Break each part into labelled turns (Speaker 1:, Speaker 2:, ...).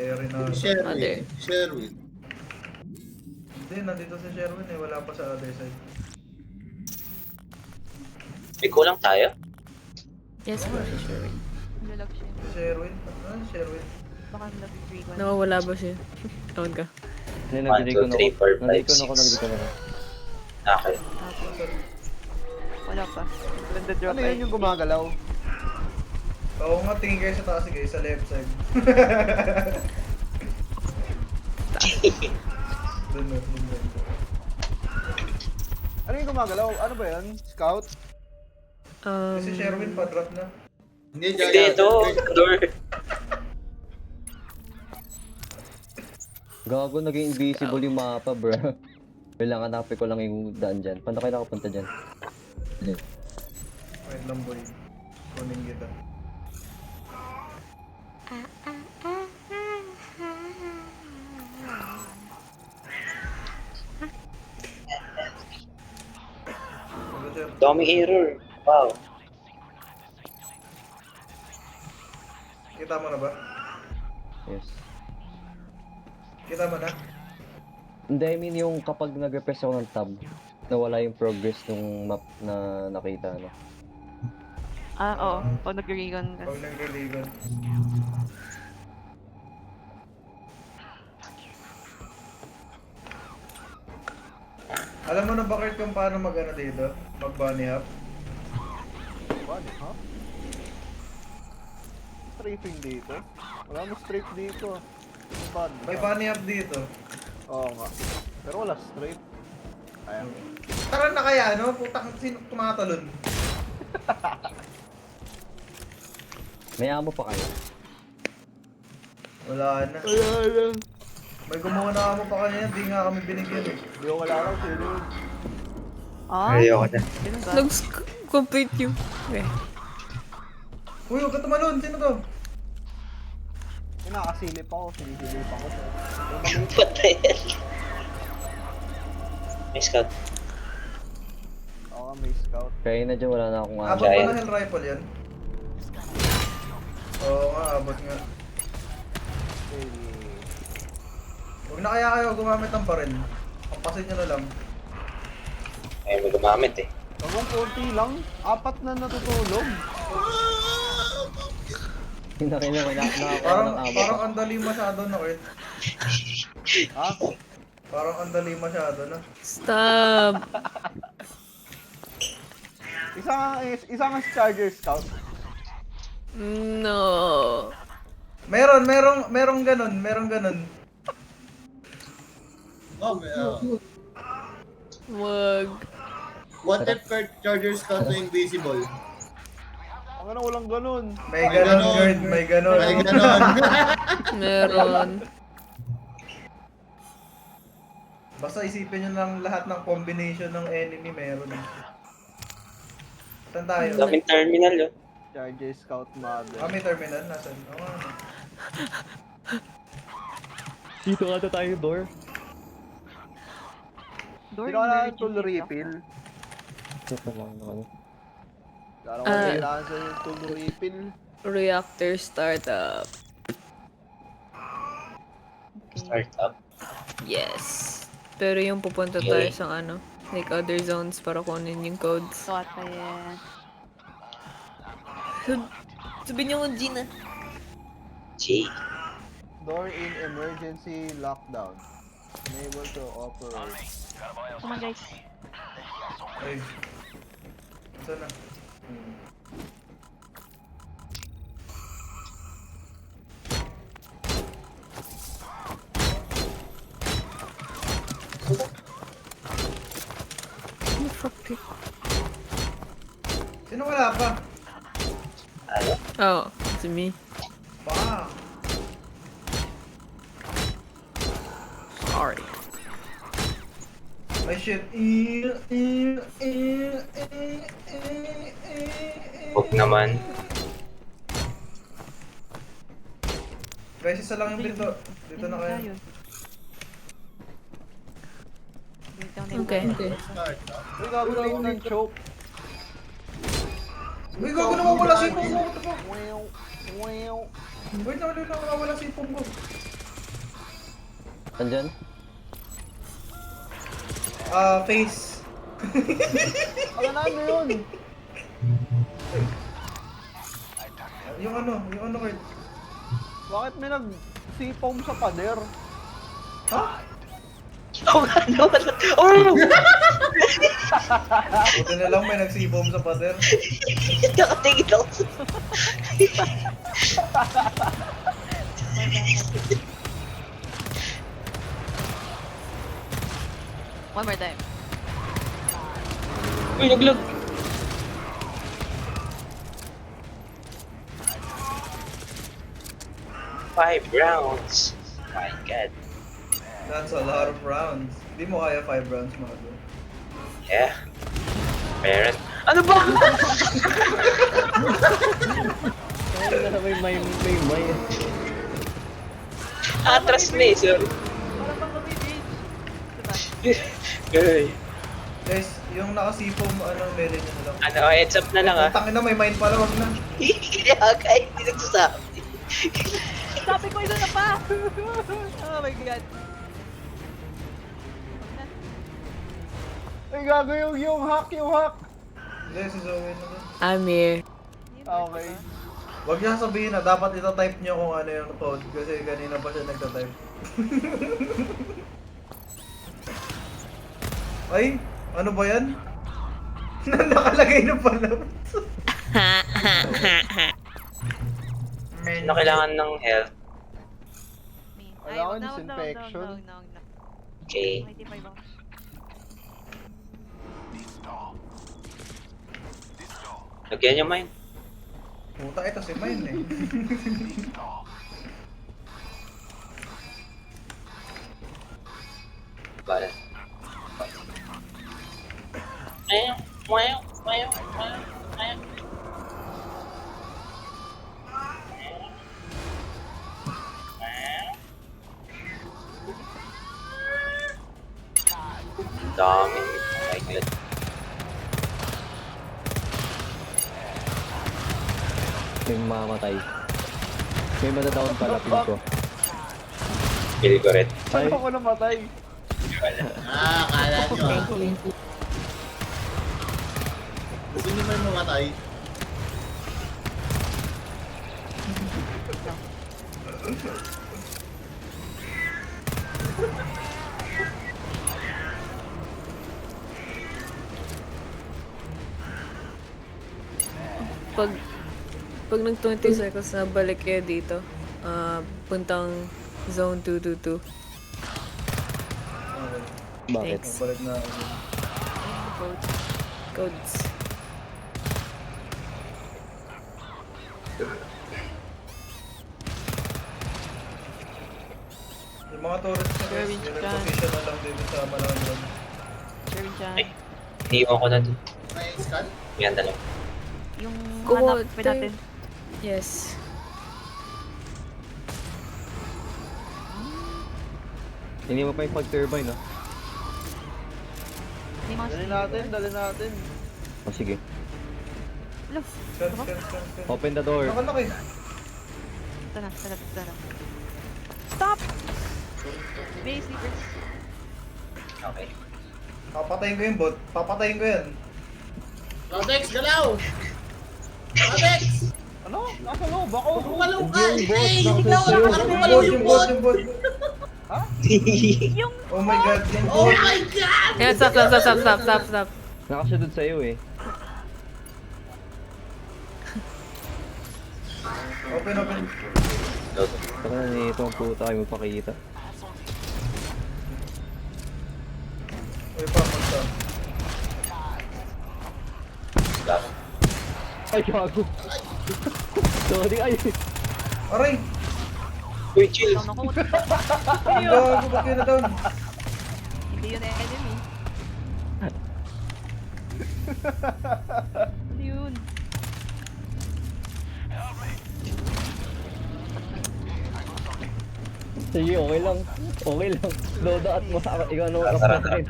Speaker 1: Aaron na.
Speaker 2: Sherwin.
Speaker 3: Other.
Speaker 2: Sherwin.
Speaker 1: Hindi, nandito si Sherwin eh. Wala pa sa other side.
Speaker 4: May kulang tayo?
Speaker 3: Yes po, si Sherwin.
Speaker 5: Nalag siya.
Speaker 1: Si Sherwin? Ano Sherwin?
Speaker 5: Baka nag-3-1.
Speaker 3: Nawawala ba siya? Tawad ka.1,
Speaker 6: Hindi,
Speaker 4: 2, 3, 4, 5,
Speaker 6: nag-recon ako.
Speaker 4: 6. Okay.
Speaker 5: Wala pa. Ganda drop
Speaker 7: Ano yun yung gumagalaw?
Speaker 1: Oo nga, tingin kayo sa taas guys, sa left side. Doon na, doon na.
Speaker 7: Ano yung gumagalaw? Ano ba yan? Scout?
Speaker 1: Kasi Sherwin pa, drop na.
Speaker 2: Hindi,
Speaker 4: Hindi, ito. Door.
Speaker 6: Gago, naging invisible yung mapa, bro. Kailangan hanapin ko lang yung daan dyan. Paano kayo nakapunta dyan?
Speaker 1: Wait lang boy. Kunin kita. Ano sir?
Speaker 4: Dami error. Wow.
Speaker 1: Kita mo na ba?
Speaker 6: Yes.
Speaker 1: Kita mo na?
Speaker 6: Hindi, I mean yung kapag nag-repress ako ng tab, nawala yung progress ng map na nakita, no?
Speaker 5: Oo. Pag nag-recon ka.
Speaker 1: Pag nag-religon. Alam mo na ba Kurt kung paano mag-ano dito? Mag-bunny hop?
Speaker 7: What? Ha? Strafing dito? Wala mo strafe dito. Bad.
Speaker 1: May bunny hop dito.
Speaker 7: Oo nga. Pero wala strafe. Ayan.
Speaker 1: Tara na kaya, no? Putang sino tumatalon?
Speaker 6: May amo pa kayo.
Speaker 1: Wala na. May gumawa na ako pa kanina, di nga kami binigyan eh.
Speaker 7: Hindi ko wala lang sino yun.
Speaker 5: Ah?
Speaker 4: Ayoko na.
Speaker 5: Ganun ba?
Speaker 3: Complete you. Okay.
Speaker 1: Uy, huwag ka tumalon! Sino to?
Speaker 7: Nakasilip ako. Sinisilip ako.
Speaker 4: Patay yan. May scout.
Speaker 7: Oo, may scout.
Speaker 6: Kaya na dyan, wala na akong
Speaker 1: Abot
Speaker 4: Giant.
Speaker 1: ba na hell rifle yan? Oo nga, abot nga. Huwag na kaya kayo gumamit ng baril. Pampasin nyo na lang.
Speaker 4: Ay, may gumamit eh.
Speaker 7: Hanggang konti lang. 4 na natutulog.
Speaker 6: Nakakuha ng amo.
Speaker 1: Parang ang dali masyado na, Kurt.
Speaker 7: Ha?
Speaker 1: Parang ang dali masyado na.
Speaker 3: Stop!
Speaker 7: Isang charger scout.
Speaker 3: No.
Speaker 1: Merong ganun.
Speaker 2: Oh,
Speaker 3: Wag.
Speaker 2: what if Charger Scout na invisible?
Speaker 7: Ang ano, walang ganun.
Speaker 1: May ganun, Kurt. May ganun.
Speaker 2: May ganon.
Speaker 3: Meron.
Speaker 1: Basta isipin nyo lang lahat ng combination ng enemy meron. Saan tayo?
Speaker 4: Daming terminal yun.
Speaker 7: Charger scout mother.
Speaker 1: Ah, may terminal. Nasaan? Oo nga.
Speaker 6: Dito ata tayo, door.
Speaker 5: Door
Speaker 7: Sino ka na
Speaker 5: emergency
Speaker 7: tool
Speaker 5: lock.
Speaker 7: refill?
Speaker 6: Check na lang ako.
Speaker 7: Kala ko kailangan sa tool refill.
Speaker 3: Reactor startup.
Speaker 5: Okay.
Speaker 4: Start up.
Speaker 3: Yes. Pero yung pupunta tayo sa ano, like other zones para kunin yung codes.
Speaker 5: So, ata yan.
Speaker 3: Sabihin niyo mo, Gina.
Speaker 4: G.
Speaker 7: Door in emergency lockdown. Unable to operate.
Speaker 5: Come on, guys.
Speaker 1: Ay. Saan na? Sino wala pa?
Speaker 4: Ano?
Speaker 3: Oh, it's me.
Speaker 1: Pa!
Speaker 3: Sorry.
Speaker 1: Ay shit.
Speaker 4: Huwag naman.
Speaker 1: Guys, isa lang yung pinto. Dito na kayo.
Speaker 5: Yun. Wait down na
Speaker 3: Okay.
Speaker 5: yung-
Speaker 7: Uy, gagawin ng choke.
Speaker 1: Uy, gago naman wala sipong ko. What the fuck?
Speaker 7: Wow. Wow.
Speaker 1: Wait na, wala sipong ko.
Speaker 6: Andyan?
Speaker 1: Face.
Speaker 7: Ano yun?
Speaker 1: Yung ano, Kurt?
Speaker 7: Bakit may nag-sipom sa pader?
Speaker 1: Ha?
Speaker 4: Oh, ano? Oh!
Speaker 1: Buti na lang may nagsibom sa pader.
Speaker 4: Nakatingin ako sa...
Speaker 5: One more time.
Speaker 4: Uy, naglag! Five rounds. My God.
Speaker 1: That's a lot of rounds. Hindi mo kaya 5 rounds, mga bro.
Speaker 4: Yeah. Parent. Ano ba?
Speaker 6: Ay, na may.
Speaker 4: Atras na eh, sorry.
Speaker 5: Wala pang lumibig. Diba?
Speaker 4: Ay.
Speaker 1: Guys, yung nakasipom, meron nyo na lang.
Speaker 4: Ano, heads up na lang ah.
Speaker 1: Tangin na, may mine pala, wag na.
Speaker 4: Kaya kahit hindi nagsasabi.
Speaker 5: Sabi ko ito na pa! Oh my god.
Speaker 7: Ay, gago yung hack.
Speaker 1: Hindi, si Zoe na din.
Speaker 3: Amir.
Speaker 7: Okay.
Speaker 1: Wag niya sabihin na dapat ita-type niyo kung ano yung code kasi kanina pa siya nagta-type. Ay, ano ba yan? Nakalagay na pala.
Speaker 4: Ano kailangan ng health?
Speaker 5: Me.
Speaker 7: Wala
Speaker 5: Ay,
Speaker 7: akong
Speaker 5: wag na.
Speaker 7: disinfection.
Speaker 4: Okay.
Speaker 5: 95 ako.
Speaker 4: Lagyan nyo mine.
Speaker 1: Puta, ito si Mine eh.
Speaker 4: Bala. Ayaw. Dami. Oh my God.
Speaker 6: May mamatay. May madadown pala, pin ko.
Speaker 4: Kill ko rin.
Speaker 6: Ay,
Speaker 7: Saan ako namatay?
Speaker 2: Kala nyo ah. Gusto nyo may mamatay?
Speaker 3: Pag nag 20 seconds na balik kayo dito, puntang zone 222.
Speaker 6: bakit?
Speaker 3: Thanks.
Speaker 1: Balik na ako.
Speaker 3: Codes.
Speaker 1: Yung mga tourists na guys,
Speaker 5: Garbage
Speaker 1: yung
Speaker 5: can.
Speaker 1: position na lang dito sa Malanggan.
Speaker 5: Sure dyan.
Speaker 4: Ay. Iniwan ko na dun.
Speaker 2: May scan?
Speaker 4: Yan dalawa.
Speaker 5: Yung
Speaker 3: Kuha,
Speaker 5: hanap pa natin.
Speaker 3: Yes.
Speaker 6: Hindi mo pa yung pag-turbine, no?
Speaker 5: May mga
Speaker 7: Dali natin.
Speaker 6: O sige.
Speaker 5: Look,
Speaker 1: Scan.
Speaker 6: Open the door.
Speaker 1: Nakalaki.
Speaker 5: tara. Stop! May sleepers.
Speaker 4: Okay.
Speaker 1: Papatayin ko yung bot. Papatayin ko yan.
Speaker 2: Rodex, galaw! Rodex!
Speaker 7: Ano? Nasa loob ako.
Speaker 2: Kumalaw ka!
Speaker 6: Yung bot,
Speaker 2: Eh,
Speaker 6: nakasas
Speaker 2: ikaw!
Speaker 6: sa'yo.
Speaker 2: Parang kumalaw yung bot!
Speaker 1: Yung bot.
Speaker 5: Yung...
Speaker 1: Oh my god, yung
Speaker 2: Oh
Speaker 1: bot.
Speaker 2: my God!
Speaker 3: Yeah, stop.
Speaker 6: Nakasunod sa'yo eh.
Speaker 1: Open.
Speaker 6: Saka na nito ang puta kayo magpakita.
Speaker 1: Uy, magsa.
Speaker 4: Stop.
Speaker 6: Ay, gago! Sorry, ay!
Speaker 1: Aray!
Speaker 4: Uy, chill.
Speaker 5: Down ako.
Speaker 1: Ang gago, ba't yun na down?
Speaker 5: Hindi yun enemy. Ano yun?
Speaker 6: Sige, okay lang. Load at mo sa ikaw ano ang natin.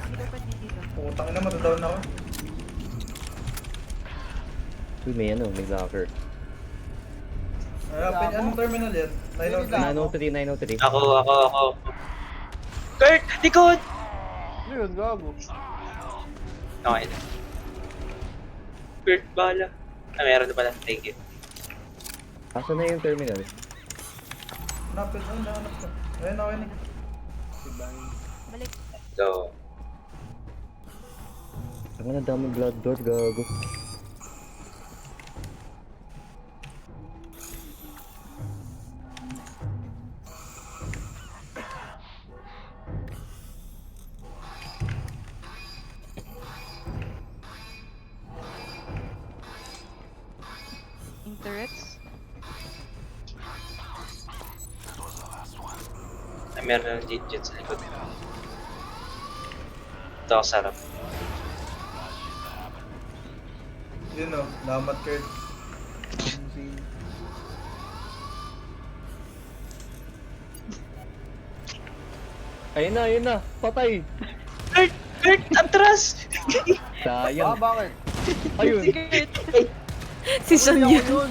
Speaker 5: Hindi pa dito.
Speaker 1: Putang ina, matadown ako.
Speaker 6: Uy, may locker.
Speaker 1: Hanapin, anong terminal yan? 903.
Speaker 6: 903.
Speaker 4: Ako. Kurt, likod!
Speaker 7: Ano yun, gago?
Speaker 4: Okay na. Kurt, bahala. Meron na pala. Thank you.
Speaker 6: Asan na yung terminal?
Speaker 1: Hanapin, nahanap ko. Ayun, okay na.
Speaker 5: Balik.
Speaker 4: So,
Speaker 6: Ang na dami blood door, gago.
Speaker 5: Yung turrets.
Speaker 4: meron ng digit sa likod. Ito ako sarap.
Speaker 1: Yun o, namat Kurt.
Speaker 6: Ayun na. Patay.
Speaker 4: Kurt! Atras!
Speaker 6: Sayang.
Speaker 7: Bakit?
Speaker 6: Ayun.
Speaker 3: Si Sean yun.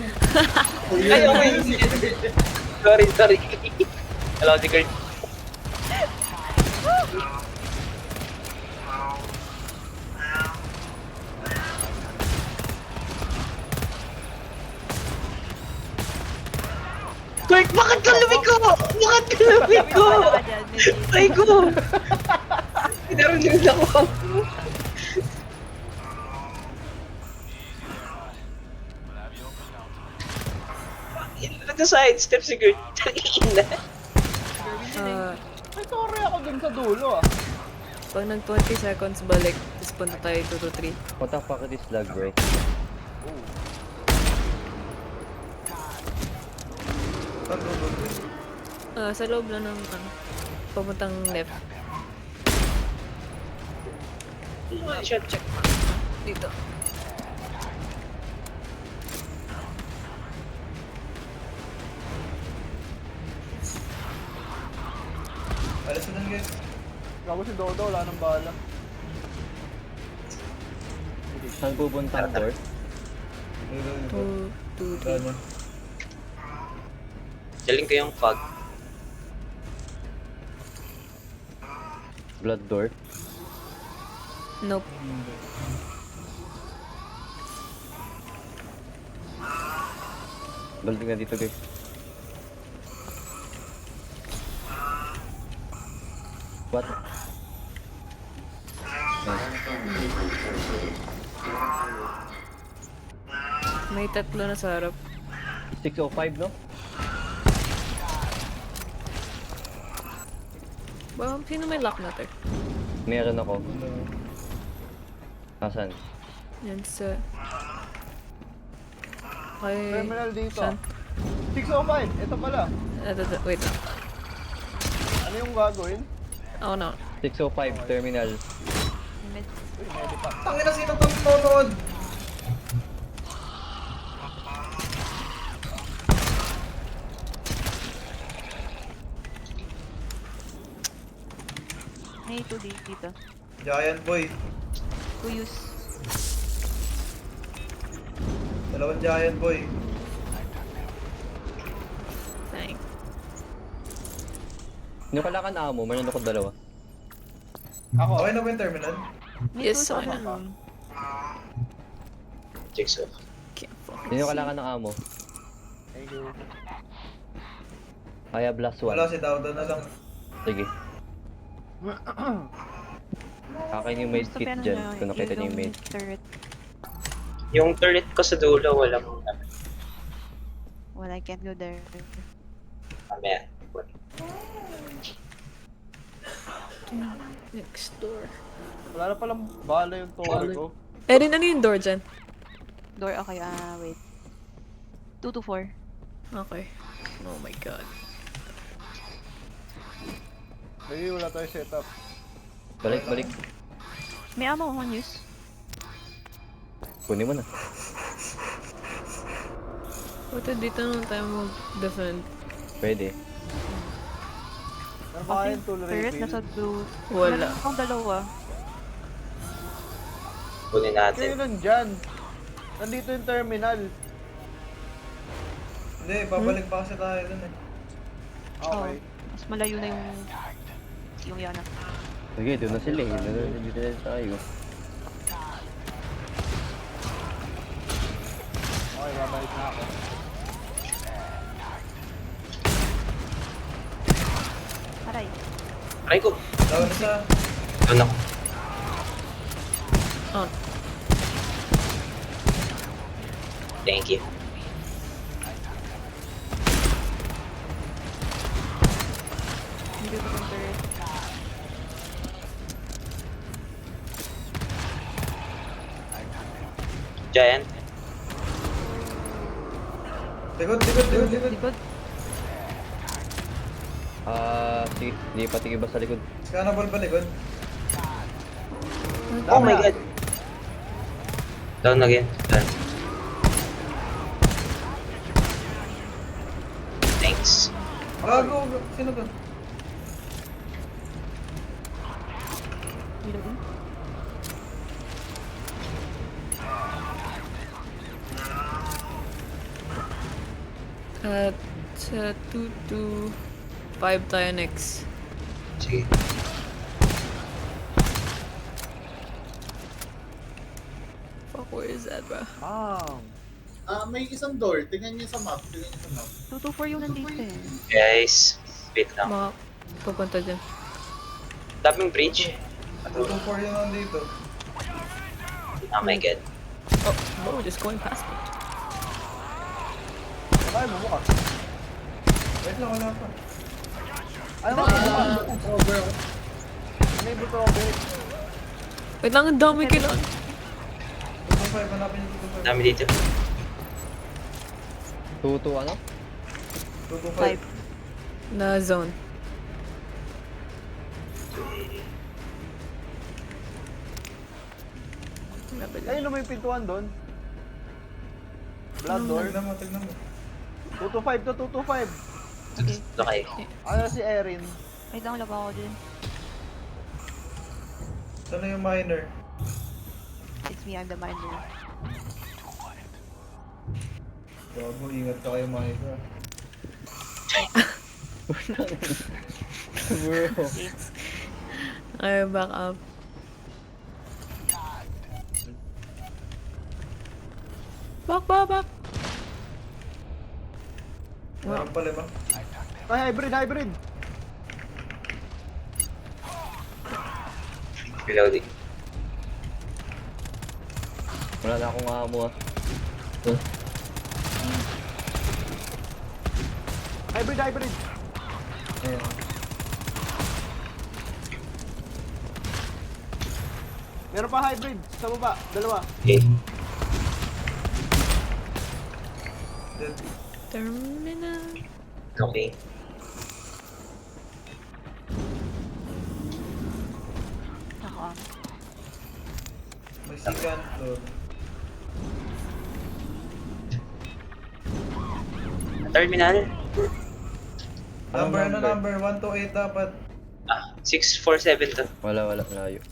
Speaker 4: Ay, okay. Sorry. Hello, si Kurt. Kurt, bakit ka lumiko? Bakit ka lumiko?
Speaker 5: Wala ka dyan, medyo.
Speaker 4: Ay ko! Pinarunod ako. Nagka-sidestep si Kurt. Tangina.
Speaker 7: May torre ako dun sa dulo ah.
Speaker 3: Pag nag 20 seconds balik, tapos punta tayo 2 to 3.
Speaker 6: What the fuck is this lag, bro?
Speaker 1: Saan tutuloy?
Speaker 3: Sa loob na ng papuntang left.
Speaker 4: Shot check.
Speaker 3: Dito.
Speaker 1: Alas na lang guys.
Speaker 7: Gago si Dodo, wala nang bala.
Speaker 6: Saan pupuntang door?
Speaker 1: Dito.
Speaker 3: 2 to 3.
Speaker 1: Saan yan?
Speaker 4: Daling ko yung fog.
Speaker 6: Blood door?
Speaker 3: Nope.
Speaker 6: Balik nga dito, guys. What?
Speaker 3: May tatlo na sa harap.
Speaker 6: 605, no?
Speaker 3: Sino may lock na to?
Speaker 6: Meron ako. Asan?
Speaker 3: Yan sa... Kay...
Speaker 7: Terminal dito.
Speaker 3: Saan?
Speaker 7: 605, ito pala.
Speaker 3: Wait lang.
Speaker 7: Ano yung gagawin?
Speaker 3: Ako na.
Speaker 6: 605, terminal.
Speaker 7: Uy, meron pa.
Speaker 1: Tangina, sino itong nanonood?
Speaker 5: May 2 dito.
Speaker 1: Giant boy.
Speaker 5: To use.
Speaker 1: Dalawang giant boy.
Speaker 3: Thanks.
Speaker 6: Yung kalakan amo, meron ako dalawa.
Speaker 7: Ako.
Speaker 1: Okay na ba yung terminal?
Speaker 5: May
Speaker 3: Yes,
Speaker 5: tools
Speaker 3: okay na.
Speaker 5: room.
Speaker 4: Jigsaw.
Speaker 3: Can't fucking
Speaker 6: Yun yung
Speaker 3: see.
Speaker 6: kalakan ng amo.
Speaker 7: Thank you.
Speaker 6: Kaya blast
Speaker 1: Wala
Speaker 6: 1.
Speaker 1: si Dauda na lang.
Speaker 6: Sige. Akin yung maid
Speaker 5: Gusto
Speaker 6: kit
Speaker 5: pero
Speaker 6: dyan.
Speaker 5: na
Speaker 6: Kung nakita niyo yung maid.
Speaker 5: turret.
Speaker 4: Yung turret ko sa dulo, walang
Speaker 5: Well, I can't go there.
Speaker 4: mamaya.
Speaker 3: Next door.
Speaker 7: Wala na palang bala yung torre ko.
Speaker 3: Erin, ano yung door dyan?
Speaker 5: Door, okay, wait. 2 to 4.
Speaker 3: Okay. Oh my god.
Speaker 7: Lagi wala tayo setup.
Speaker 6: Balik.
Speaker 5: May ammo akong use.
Speaker 6: Kunin mo na.
Speaker 3: Buti dito naman tayo mag-defend.
Speaker 6: Pwede.
Speaker 7: Meron pa kayong tool
Speaker 5: Turret,
Speaker 7: refill.
Speaker 5: nasa blue.
Speaker 3: Wala.
Speaker 5: Meron akong dalawa.
Speaker 4: Kunin
Speaker 7: Kayo
Speaker 4: natin.
Speaker 7: nandyan. Nandito yung terminal.
Speaker 1: Hindi, babalik pa kasi tayo dun eh.
Speaker 7: Okay.
Speaker 5: Mas malayo na yung Yana.
Speaker 6: Sige, doon na sila eh. Dito na tayo.
Speaker 7: Okay, babalik na ako.
Speaker 5: Aray.
Speaker 4: Aray ko.
Speaker 1: Down isa.
Speaker 4: Doon ako.
Speaker 3: Oh,
Speaker 4: Thank you.
Speaker 5: Hindi ko yung turret.
Speaker 4: Giant.
Speaker 1: Likod.
Speaker 5: Likod.
Speaker 6: Sige. Hindi patigil ba sa likod?
Speaker 1: Scannable ba likod?
Speaker 4: Oh my god. Down again. Down. Thanks.
Speaker 1: Gago. Sino ba?
Speaker 5: Reloading.
Speaker 3: at 2 to 5 tayo next.
Speaker 4: Sige.
Speaker 3: Fuck, where is that, bro?
Speaker 2: May isang door. Tingnan niyo sa map.
Speaker 5: 224 yung nandito eh.
Speaker 4: Guys, wait lang.
Speaker 3: Mga papunta dyan.
Speaker 4: Daming bridge.
Speaker 1: 224 yun nandito.
Speaker 4: Oh my god.
Speaker 3: Oh, bro, just going past it.
Speaker 7: Ay, bukas.
Speaker 1: Wait lang, wala pa.
Speaker 7: Ano ba? Enable strawberry.
Speaker 3: Wait lang, ang dami kailangan.
Speaker 1: 225, hanapin yung 225.
Speaker 4: Dami dito.
Speaker 6: 2 to ano?
Speaker 1: 225.
Speaker 5: 5.
Speaker 3: Na zone.
Speaker 7: Ayun naman yung pintuan doon. Blood door.
Speaker 1: Tignan mo.
Speaker 7: 2 to 5 to 2 to 5.
Speaker 4: Ito kayo.
Speaker 7: Ano si Erin?
Speaker 5: Wait lang, laba ako din.
Speaker 1: Saan na yung miner?
Speaker 5: It's me, I'm the miner.
Speaker 1: Gago, ingat ka kayo miner.
Speaker 6: Bro.
Speaker 3: Ay, back up. Back.
Speaker 1: Meron pala ba?
Speaker 7: Ay, hybrid.
Speaker 4: Reloading.
Speaker 6: Wala na akong amo ah.
Speaker 7: Hybrid.
Speaker 1: Ayan.
Speaker 7: Meron pa hybrid. Sa baba. Dalawa.
Speaker 4: Okay.
Speaker 1: Dead.
Speaker 3: Terminal.
Speaker 4: Okay.
Speaker 5: Ako.
Speaker 1: May second floor.
Speaker 4: Terminal.
Speaker 1: Number
Speaker 6: number?
Speaker 1: 128 dapat.
Speaker 4: 647 to.
Speaker 6: Wala, layo.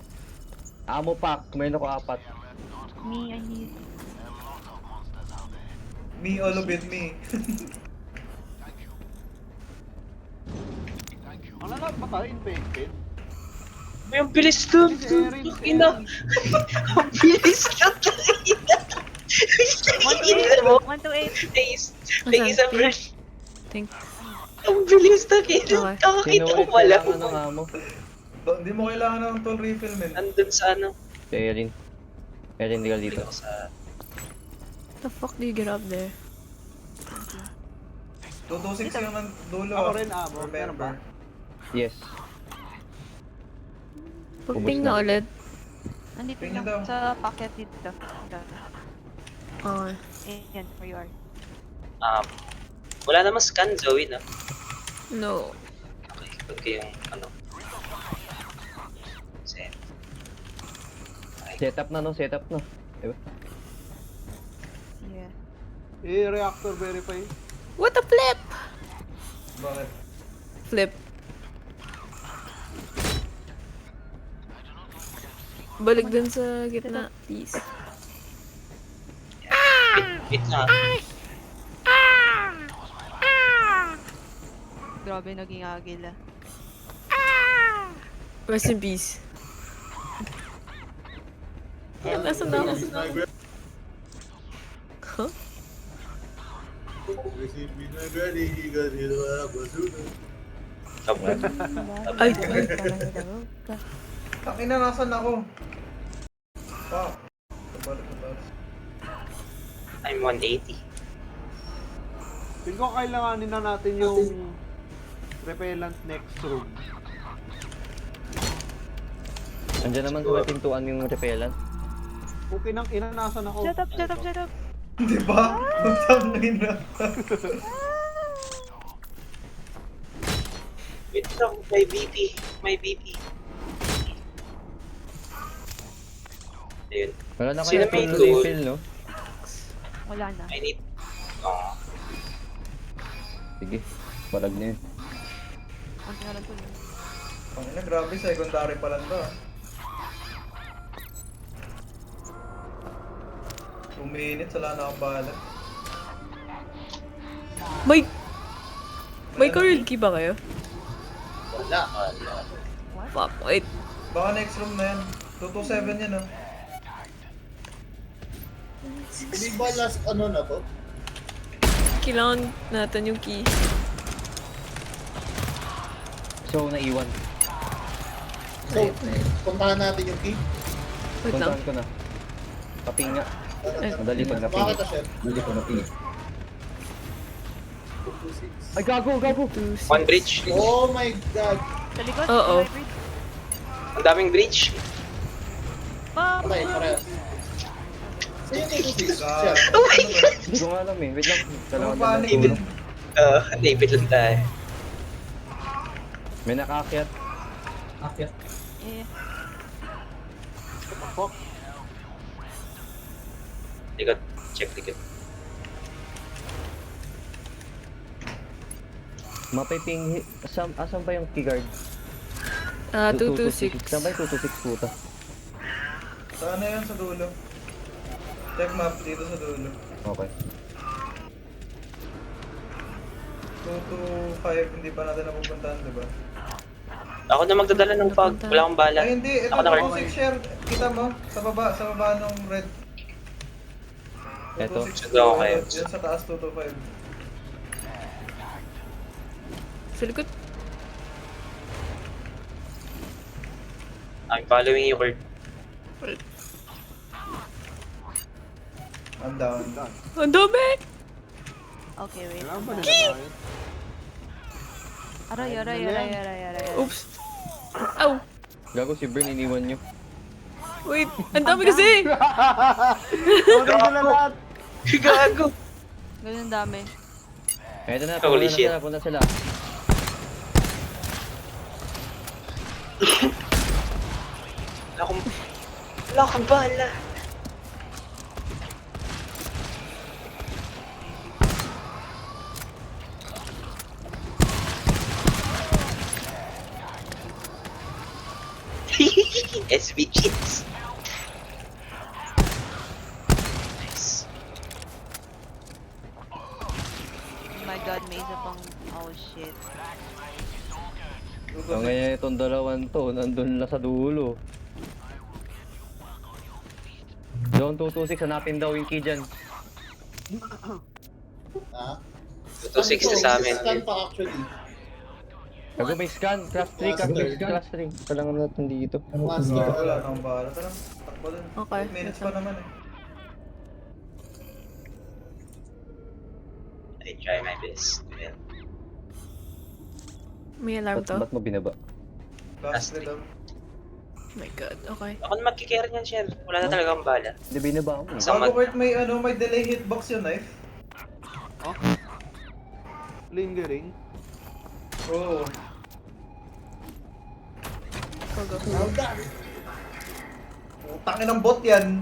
Speaker 6: Amo pack, mayroon ako 4.
Speaker 5: Me, I need...
Speaker 1: Me, all of it, me.
Speaker 7: Ano na ba tayo? Infected?
Speaker 4: May ang bilis to.
Speaker 7: Si Erin.
Speaker 4: Ina. Ang bilis to. Ina mo.
Speaker 5: 128.
Speaker 4: Thanks.
Speaker 3: Asan?
Speaker 4: Thank you sa brush.
Speaker 3: Think.
Speaker 4: Ang bilis to.
Speaker 3: Okay.
Speaker 4: Nakakita ko
Speaker 6: Kinulit
Speaker 4: wala.
Speaker 6: kailangan ng amo.
Speaker 1: Hindi mo kailangan ng tool refill, men.
Speaker 4: Andun sa ano.
Speaker 6: Si Erin. Erin, di ka dito.
Speaker 4: Dito sa...
Speaker 3: The fuck do you get up there?
Speaker 1: 226 yung ng dulo.
Speaker 7: Ako rin, amo. Meron
Speaker 1: Remember.
Speaker 7: ba?
Speaker 6: Yes.
Speaker 3: Pag-ping na ulit.
Speaker 5: Nandito
Speaker 1: Tingnan
Speaker 5: lang
Speaker 1: daw.
Speaker 5: sa packet dito.
Speaker 3: Okay.
Speaker 5: Yan, where you are.
Speaker 4: Wala namang scan, Zoe, no?
Speaker 3: No.
Speaker 4: Okay, pag kayong ano. Set.
Speaker 6: Setup na. Diba?
Speaker 5: Yeah.
Speaker 7: Reactor verify.
Speaker 3: What a flip!
Speaker 1: Bakit?
Speaker 3: Flip. Balik dun sa gitna, please.
Speaker 4: Wait na.
Speaker 5: Grabe, naging agila.
Speaker 3: Rest in peace. Nasaan na ako? Huh?
Speaker 4: Sobra.
Speaker 3: Ay,
Speaker 1: Takina, nasan ako? Fuck. Balik na tayo.
Speaker 4: I'm 180.
Speaker 7: Tingin ko kailanganin na natin yung repellent next room.
Speaker 6: Andiyan naman sa may pintuan yung repellent.
Speaker 7: Okay nang inanasan ako.
Speaker 5: Shut up, shut up, shut up.
Speaker 1: Di ba? Tangina.
Speaker 4: Wait lang, may BP. May BP. Ayun.
Speaker 6: Wala na
Speaker 4: Sino
Speaker 6: kaya
Speaker 4: may
Speaker 6: full
Speaker 4: tool?
Speaker 6: refill, no?
Speaker 5: Wala na.
Speaker 4: I need... Oh.
Speaker 6: Sige, balag na yun.
Speaker 5: Konti na lang to.
Speaker 1: Tangina, grabe. Secondary pa lang to. 2 minutes, wala na akong bahala.
Speaker 3: may courier key ba kayo?
Speaker 2: Wala.
Speaker 3: Fuck, wait.
Speaker 1: Baka next room na yan. 227 yan, oh.
Speaker 2: Hindi ba last ano na to?
Speaker 3: Kailangan natin yung key.
Speaker 6: So, naiwan.
Speaker 2: So, puntahan natin yung key.
Speaker 3: Wait lang.
Speaker 6: Puntahan ko na. Kaping nga.
Speaker 3: Ay.
Speaker 6: Madali pag naping.
Speaker 2: Bakit na, chef?
Speaker 6: Madali pag naping. Ay, gago!
Speaker 3: 2, 6.
Speaker 4: One bridge.
Speaker 2: Oh my god.
Speaker 5: Sa likod?
Speaker 3: Oo.
Speaker 5: sa hybrid.
Speaker 4: Ang daming bridge.
Speaker 5: Bam!
Speaker 2: Patay, parehas. Sino yung six?
Speaker 1: Ah,
Speaker 2: Chef.
Speaker 6: Hindi ko nga alam eh. Wait lang. Kailangan
Speaker 1: Ano ba,
Speaker 6: lang ng
Speaker 1: David?
Speaker 6: tulong.
Speaker 4: Naipit lang tayo.
Speaker 6: May nakaakyat.
Speaker 5: Eh,
Speaker 7: Fuck.
Speaker 4: Likod. Check likod.
Speaker 6: Mapiping... Asan ba yung keyguard?
Speaker 3: 226.
Speaker 6: Saan ba yung 226 puta?
Speaker 1: Saan na yan sa dulo? Check map dito sa dulo.
Speaker 6: Okay.
Speaker 1: 225, hindi pa natin napupuntahan, diba?
Speaker 4: Ako na magdadala ng fog. Wala akong bala.
Speaker 1: Ay, hindi. Ito,
Speaker 4: Ako na
Speaker 1: 226 share. Kita mo? Sa baba ng red.
Speaker 6: Eto.
Speaker 1: 226,
Speaker 4: Ito, okay.
Speaker 1: Yan sa taas, 225.
Speaker 3: Sa likod.
Speaker 4: I'm following you, Kurt.
Speaker 1: I'm down.
Speaker 3: Ang dami!
Speaker 5: okay, wait.
Speaker 7: Kailangan ba nila tayo?
Speaker 5: Aray.
Speaker 3: Oops. Ow!
Speaker 6: Gago si Bern iniwan nyo.
Speaker 3: Wait, ang dami kasi!
Speaker 7: Tawagin ko na lahat!
Speaker 4: Gago!
Speaker 5: Ganun dami.
Speaker 6: Eto na,
Speaker 4: Holy
Speaker 6: punta
Speaker 4: shit.
Speaker 6: na sila, punta sila.
Speaker 4: Wala akong bala. SVGs. Nice.
Speaker 5: Oh my god, may isa pang... Oh shit.
Speaker 6: Ang ngayon itong dalawan to, nandun na sa dulo. Zone 226, hanapin daw yung key dyan.
Speaker 2: Ha?
Speaker 4: 260 sa amin.
Speaker 2: Scan pa actually.
Speaker 6: Gago may scan, class 3, class 3. Kailangan natin dito.
Speaker 2: Master.
Speaker 1: Wala na akong bahala. Tara, takbo dun.
Speaker 3: Okay.
Speaker 1: 8 minutes pa naman eh.
Speaker 4: I try my best. Yeah.
Speaker 3: May alarm to.
Speaker 6: Ba't mo binaba?
Speaker 1: Last
Speaker 4: Last
Speaker 1: daw.
Speaker 3: Oh my god, okay.
Speaker 4: Ako na magkikare niyan, Sher. Wala na talaga akong bala.
Speaker 6: Hindi binaba ako eh.
Speaker 4: Isang
Speaker 1: Bago Bert, may delay hitbox yung knife.
Speaker 7: Lingering.
Speaker 1: Oo.
Speaker 3: Go, go.
Speaker 1: Utangin ng bot yan.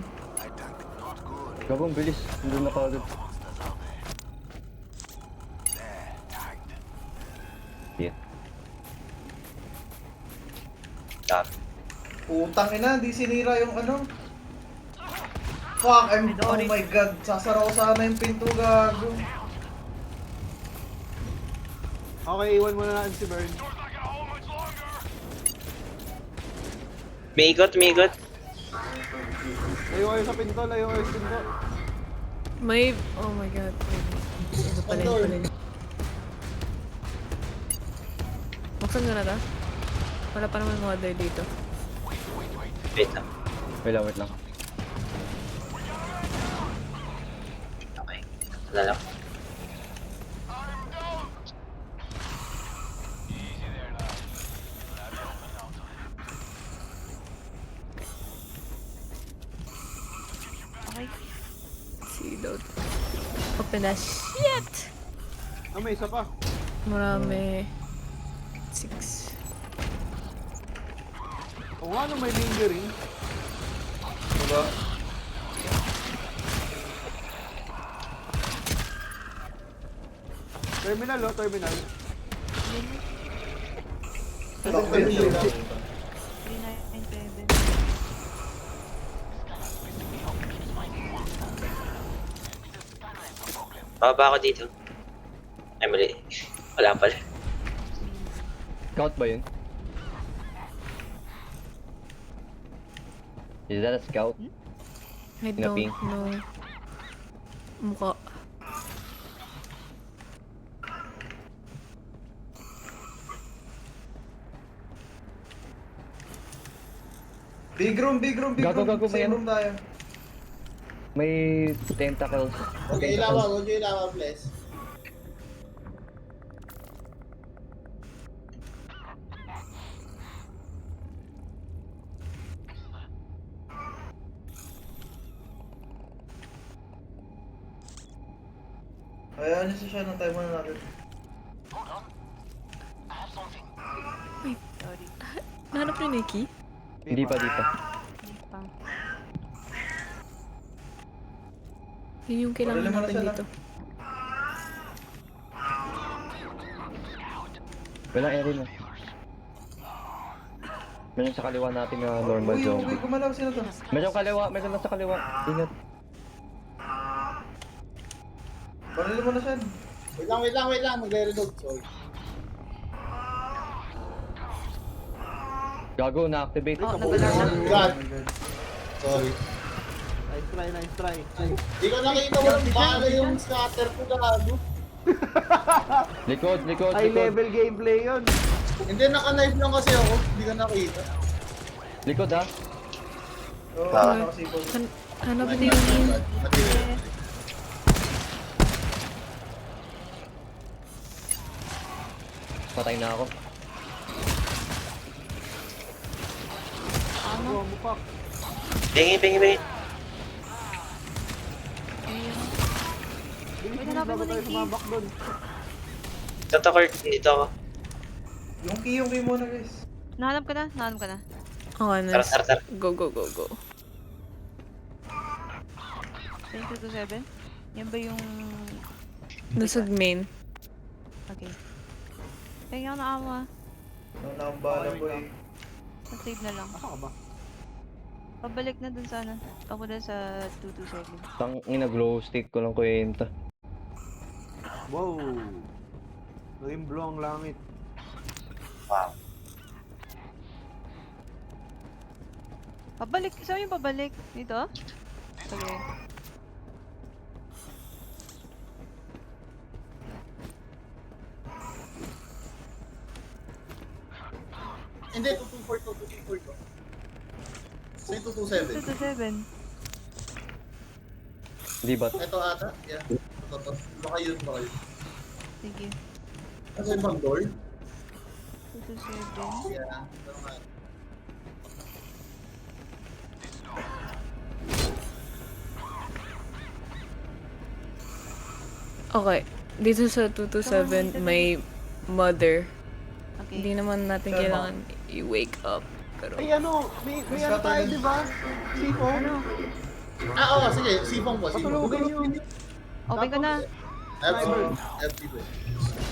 Speaker 6: Gago, ang bilis. Hindi na kagad. Yeah.
Speaker 4: Stop.
Speaker 1: Utangin na, di sinira yung ano. Fuck, oh my god. Sasara ko sana yung pinto, gago.
Speaker 7: Okay, iwan mo na natin si Bern.
Speaker 4: May ikot, may ikot.
Speaker 7: Layo kayo sa pinto, layo kayo sa pinto.
Speaker 3: May... Oh my god. Ito pala yun pala yun. Buksan ko na to. Wala pa naman mother dito.
Speaker 4: Wait lang.
Speaker 6: Wait lang.
Speaker 4: Okay. Wala lang.
Speaker 5: Okay.
Speaker 3: See, don't... Open that shit!
Speaker 7: Ah, may isa pa.
Speaker 3: Marami. 6.
Speaker 7: O nga, ano may lingering?
Speaker 1: Diba?
Speaker 7: Terminal, oh, terminal.
Speaker 2: Bakit yun?
Speaker 5: 3997.
Speaker 4: Bababa ako dito. Ay, mali. Wala pala.
Speaker 6: Scout ba yun? Is that a scout?
Speaker 3: I don't
Speaker 6: Pinaping.
Speaker 3: know. Mukha.
Speaker 1: Big room, big room, big
Speaker 6: Gago,
Speaker 1: room.
Speaker 6: gago ba
Speaker 1: Same
Speaker 6: yan?
Speaker 1: room tayo.
Speaker 6: May tentacles.
Speaker 2: Huwag kayo ilawan, huwag kayo ilawan, please.
Speaker 1: Hayaan niyo siya ng time na natin.
Speaker 5: Sorry.
Speaker 3: Nahanap niyo na yung key?
Speaker 6: Hindi pa dito.
Speaker 5: Hindi pa.
Speaker 3: Yun yung kailangan
Speaker 1: Wala naman
Speaker 3: natin
Speaker 1: na siya
Speaker 3: dito.
Speaker 6: Walang area na. Meron sa kaliwa natin na normal
Speaker 1: Uy,
Speaker 6: zone.
Speaker 1: uy, gumalaw sila to.
Speaker 6: Meron lang sa kaliwa. Ingat.
Speaker 1: Barili mo na siya.
Speaker 2: Wait lang, magre-reload. Sorry.
Speaker 6: Gago, na-activate.
Speaker 5: Oh,
Speaker 2: Oh
Speaker 5: nagalaw na.
Speaker 2: my God. Sorry.
Speaker 7: Nice try.
Speaker 2: Di ko nakita walang bala yung scatter ko gago.
Speaker 6: Likod.
Speaker 7: High level gameplay yun.
Speaker 2: Hindi, naka-knife lang kasi ako. Hindi ka nakita.
Speaker 6: Likod ha.
Speaker 1: Oo,
Speaker 4: Ah.
Speaker 1: nakasipon.
Speaker 3: Hanap niyo yung...
Speaker 2: Mati-
Speaker 6: Patay na ako.
Speaker 7: Ano? Mupak.
Speaker 4: Pingi.
Speaker 7: Bilis
Speaker 5: Wait,
Speaker 7: mo,
Speaker 5: hanapin mo
Speaker 7: bago
Speaker 5: na
Speaker 7: tayo
Speaker 5: yung key.
Speaker 7: sumabak doon.
Speaker 4: Toto Kurt, dito ako.
Speaker 1: Yung key muna guys.
Speaker 5: Nahanap ka na?
Speaker 3: Okay, nice.
Speaker 4: Tara.
Speaker 3: Go.
Speaker 5: 9227? Yan ba yung...
Speaker 3: Nasa main.
Speaker 5: Okay. Kaya ako na ama.
Speaker 1: Nang nakambala
Speaker 7: Okay,
Speaker 1: po eh.
Speaker 5: Na-save na lang.
Speaker 7: Asa ka ba?
Speaker 5: Pabalik na dun sa ano. Ako na sa 227.
Speaker 6: Tang ina glow stick ko lang kwenta.
Speaker 7: Wow. Naging blue ang langit.
Speaker 4: Wow.
Speaker 5: Pabalik. Saan yung pabalik? Dito? Sige.
Speaker 2: Hindi, 224 to. Say 227.
Speaker 5: 227.
Speaker 6: Di ba?
Speaker 2: Ito ata. Yeah. Ito. Baka yun.
Speaker 5: Sige.
Speaker 2: Ano yung bang door?
Speaker 5: 227.
Speaker 2: Yeah. Ito nga.
Speaker 3: Okay. Dito sa 227 may mother.
Speaker 5: Okay.
Speaker 3: Hindi naman natin
Speaker 1: Tama.
Speaker 3: kailangan i-wake up. Pero...
Speaker 7: Ay ano, may ano tayo di ba? Sipo.
Speaker 5: Ano?
Speaker 2: Oo, sige. Sipong po.
Speaker 7: Patulogin nyo.
Speaker 5: Open ka na.
Speaker 2: FB po.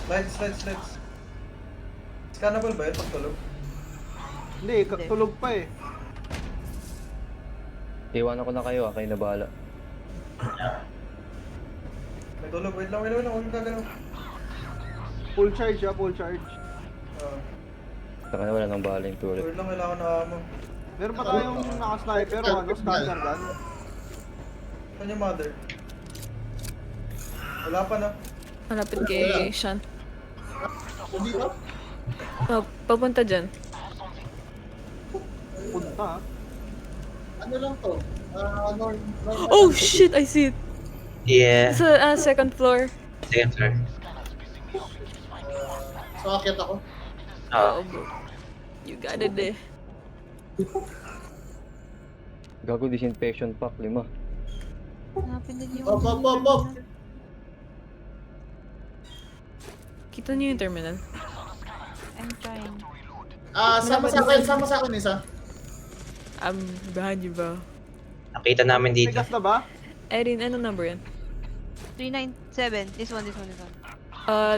Speaker 1: Lights. Scannable ba yun pag tulog?
Speaker 7: Hindi, tulog pa eh.
Speaker 6: Iwanan ko na kayo kayo na bahala.
Speaker 1: May tulog, wait lang, huwag kang gagalaw.
Speaker 7: Full charge full charge.
Speaker 6: Saka na wala nang bala yung turret.
Speaker 1: Wait lang, kailangan na amo.
Speaker 7: Meron pa tayong naka-sniper o ano, scanner gun.
Speaker 1: Saan yung mother? Wala pa na.
Speaker 3: Malapit kay Shan.
Speaker 2: Hindi ba?
Speaker 3: Oh, papunta dyan.
Speaker 7: Punta.
Speaker 2: Ano lang to? Normal.
Speaker 3: Oh shit, I see it.
Speaker 4: Yeah.
Speaker 3: Sa second floor.
Speaker 4: Second floor.
Speaker 2: So, akit ako.
Speaker 4: Oo.
Speaker 3: Oh, bro. You got it eh.
Speaker 6: Gago disinfection pack, 5.
Speaker 5: Hanapin din yung...
Speaker 2: Pop.
Speaker 3: Kita niyo yung terminal.
Speaker 5: I'm trying.
Speaker 2: Sama sa akin isa.
Speaker 3: Behind you ba?
Speaker 4: Nakita namin
Speaker 7: May
Speaker 4: dito.
Speaker 7: gas na ba?
Speaker 3: Erin, ano number yan?
Speaker 5: 397. This one.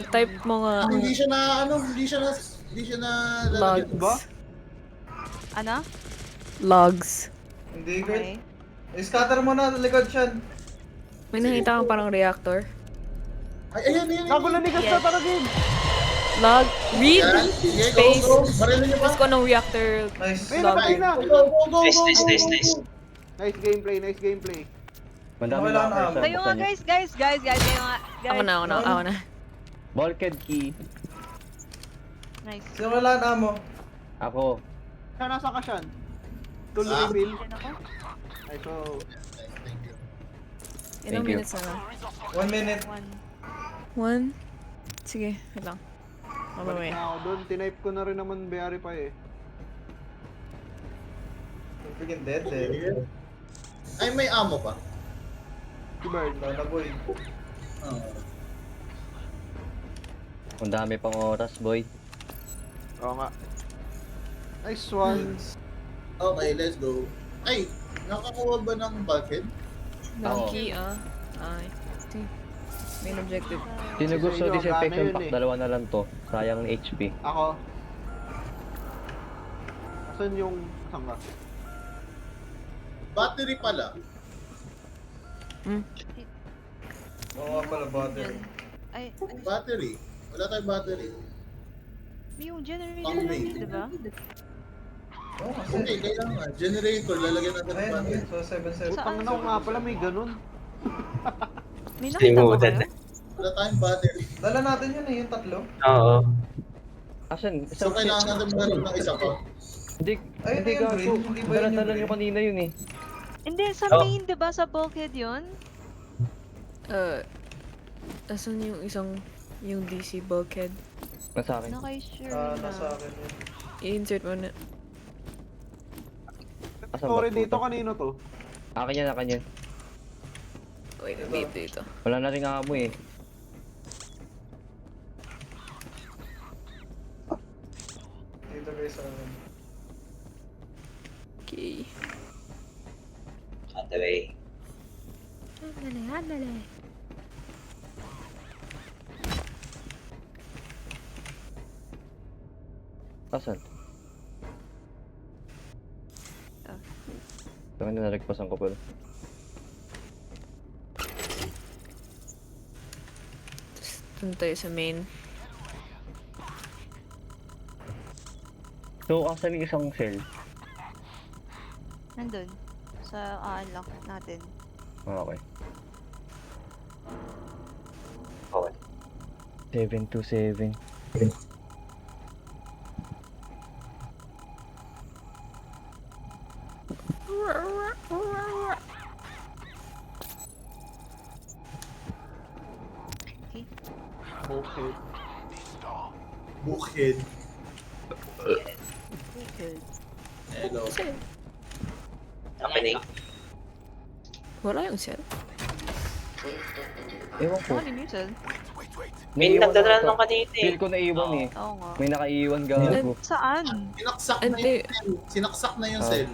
Speaker 3: Type mo nga
Speaker 2: Hindi siya na lalagyan.
Speaker 7: Ba?
Speaker 3: logs.
Speaker 5: Ano?
Speaker 3: Logs.
Speaker 1: Hindi,
Speaker 5: Okay.
Speaker 1: Kurt. Scatter mo na, likod siyan.
Speaker 3: May nakita kang parang reactor.
Speaker 2: Ay, ayun.
Speaker 7: Gago na nigas na
Speaker 5: Yes.
Speaker 7: talaga yun.
Speaker 3: Log. Read.
Speaker 2: Yan. Sige,
Speaker 3: Space.
Speaker 2: go. Barilin niyo pa.
Speaker 3: Tapos ko ng reactor.
Speaker 1: Nice.
Speaker 7: Ayun na,
Speaker 3: Log.
Speaker 7: ayun na.
Speaker 2: Go.
Speaker 4: Nice.
Speaker 7: Nice gameplay.
Speaker 6: Mandami
Speaker 1: Wala na
Speaker 6: lockers
Speaker 1: amo.
Speaker 6: sa
Speaker 5: Kayo nga
Speaker 6: buksan niya.
Speaker 5: guys. Kayo nga. Guys.
Speaker 3: Ako na.
Speaker 6: Bulkhead key.
Speaker 5: Nice.
Speaker 1: Sino wala na amo?
Speaker 6: Ako.
Speaker 7: Siya, nasa ka siyan. Tool
Speaker 2: Ah.
Speaker 7: reveal.
Speaker 5: Yan ako.
Speaker 7: Ay, so...
Speaker 3: Ilang
Speaker 6: Thank you.
Speaker 3: minutes na lang?
Speaker 1: 1 minute.
Speaker 3: 1. Sige, wait lang.
Speaker 7: Balik
Speaker 3: Mamamay.
Speaker 7: na ako doon. Tinype ko na rin naman verify eh.
Speaker 1: Freaking dead.
Speaker 2: Ay, may amo pa.
Speaker 7: Si Bird.
Speaker 1: Wala na, boy.
Speaker 6: Ang dami pang oras, boy.
Speaker 7: Oo nga. Nice one.
Speaker 2: Okay, let's go. Ay, nakakuha ba ng bucket?
Speaker 3: Donkey, Ay. See. Main objective.
Speaker 6: Sino gusto
Speaker 7: Sa inyo,
Speaker 6: disinfection
Speaker 7: gana yun
Speaker 6: pack?
Speaker 7: eh.
Speaker 6: 2 na lang to. Sayang HP.
Speaker 7: Ako. Asan yung... Saan ka?
Speaker 2: Battery pala.
Speaker 1: Oo nga pala, battery.
Speaker 5: Ay,
Speaker 2: Battery. Wala tayong battery.
Speaker 5: yung generator
Speaker 2: Pang
Speaker 5: lang
Speaker 2: main.
Speaker 5: yun, diba?
Speaker 1: Oo, kasi.
Speaker 2: Okay, kaya nga. Generator, lalagyan natin ng
Speaker 1: Ayun,
Speaker 2: battery.
Speaker 1: so 7-7.
Speaker 7: Utang na nga pala, may ganun.
Speaker 5: May nakita ba
Speaker 4: Limutan
Speaker 5: kayo?
Speaker 4: na.
Speaker 2: Wala tayong battery.
Speaker 1: Dala natin yun eh, yung tatlo.
Speaker 4: Oo.
Speaker 6: Asan?
Speaker 2: So, kailangan natin meron ng isa pa.
Speaker 6: Hindi,
Speaker 1: Ay,
Speaker 6: hindi
Speaker 1: ito yung
Speaker 6: gago.
Speaker 1: green. Hindi ba yun yung
Speaker 6: Dala-dala
Speaker 1: green?
Speaker 6: nyo kanina yun eh.
Speaker 5: Hindi, sa
Speaker 4: Oh.
Speaker 5: main, diba? Sa bulkhead yun?
Speaker 3: Asan yung yung DC bulkhead?
Speaker 6: Nasa akin.
Speaker 5: Ano kayo sure
Speaker 1: Nasa akin yun.
Speaker 3: I-insert mo na.
Speaker 6: Asan ba?
Speaker 7: Sorry dito, kanino to?
Speaker 6: Akin yan, akin yan.
Speaker 3: Wait, dito.
Speaker 6: Wala na rin amo eh.
Speaker 1: Dito guys sa akin.
Speaker 3: Okay.
Speaker 4: On the way.
Speaker 5: Handale.
Speaker 6: Asan?
Speaker 5: Ah.
Speaker 6: Saan na nalagpasan ko pala?
Speaker 3: Doon tayo sa main.
Speaker 6: So, asan yung isang cell?
Speaker 5: Nandun. Sa unlock natin.
Speaker 6: Okay.
Speaker 4: Okay.
Speaker 6: 727.
Speaker 5: Okay.
Speaker 7: Okay.
Speaker 2: Bukid.
Speaker 5: Good.
Speaker 2: Hello.
Speaker 4: Opening.
Speaker 3: Wala yung cell.
Speaker 6: Ewan ko.
Speaker 5: Ano yung mutual?
Speaker 4: May
Speaker 6: Naiiwan
Speaker 4: nagdadala
Speaker 6: ata.
Speaker 4: nung kanina eh.
Speaker 6: Feel ko naiwan eh.
Speaker 5: Oo nga.
Speaker 6: May nakaiwan gago.
Speaker 5: Saan?
Speaker 2: Sinaksak na
Speaker 3: Hindi.
Speaker 2: yung cell. Sinaksak na yung
Speaker 6: Ah.
Speaker 2: cell.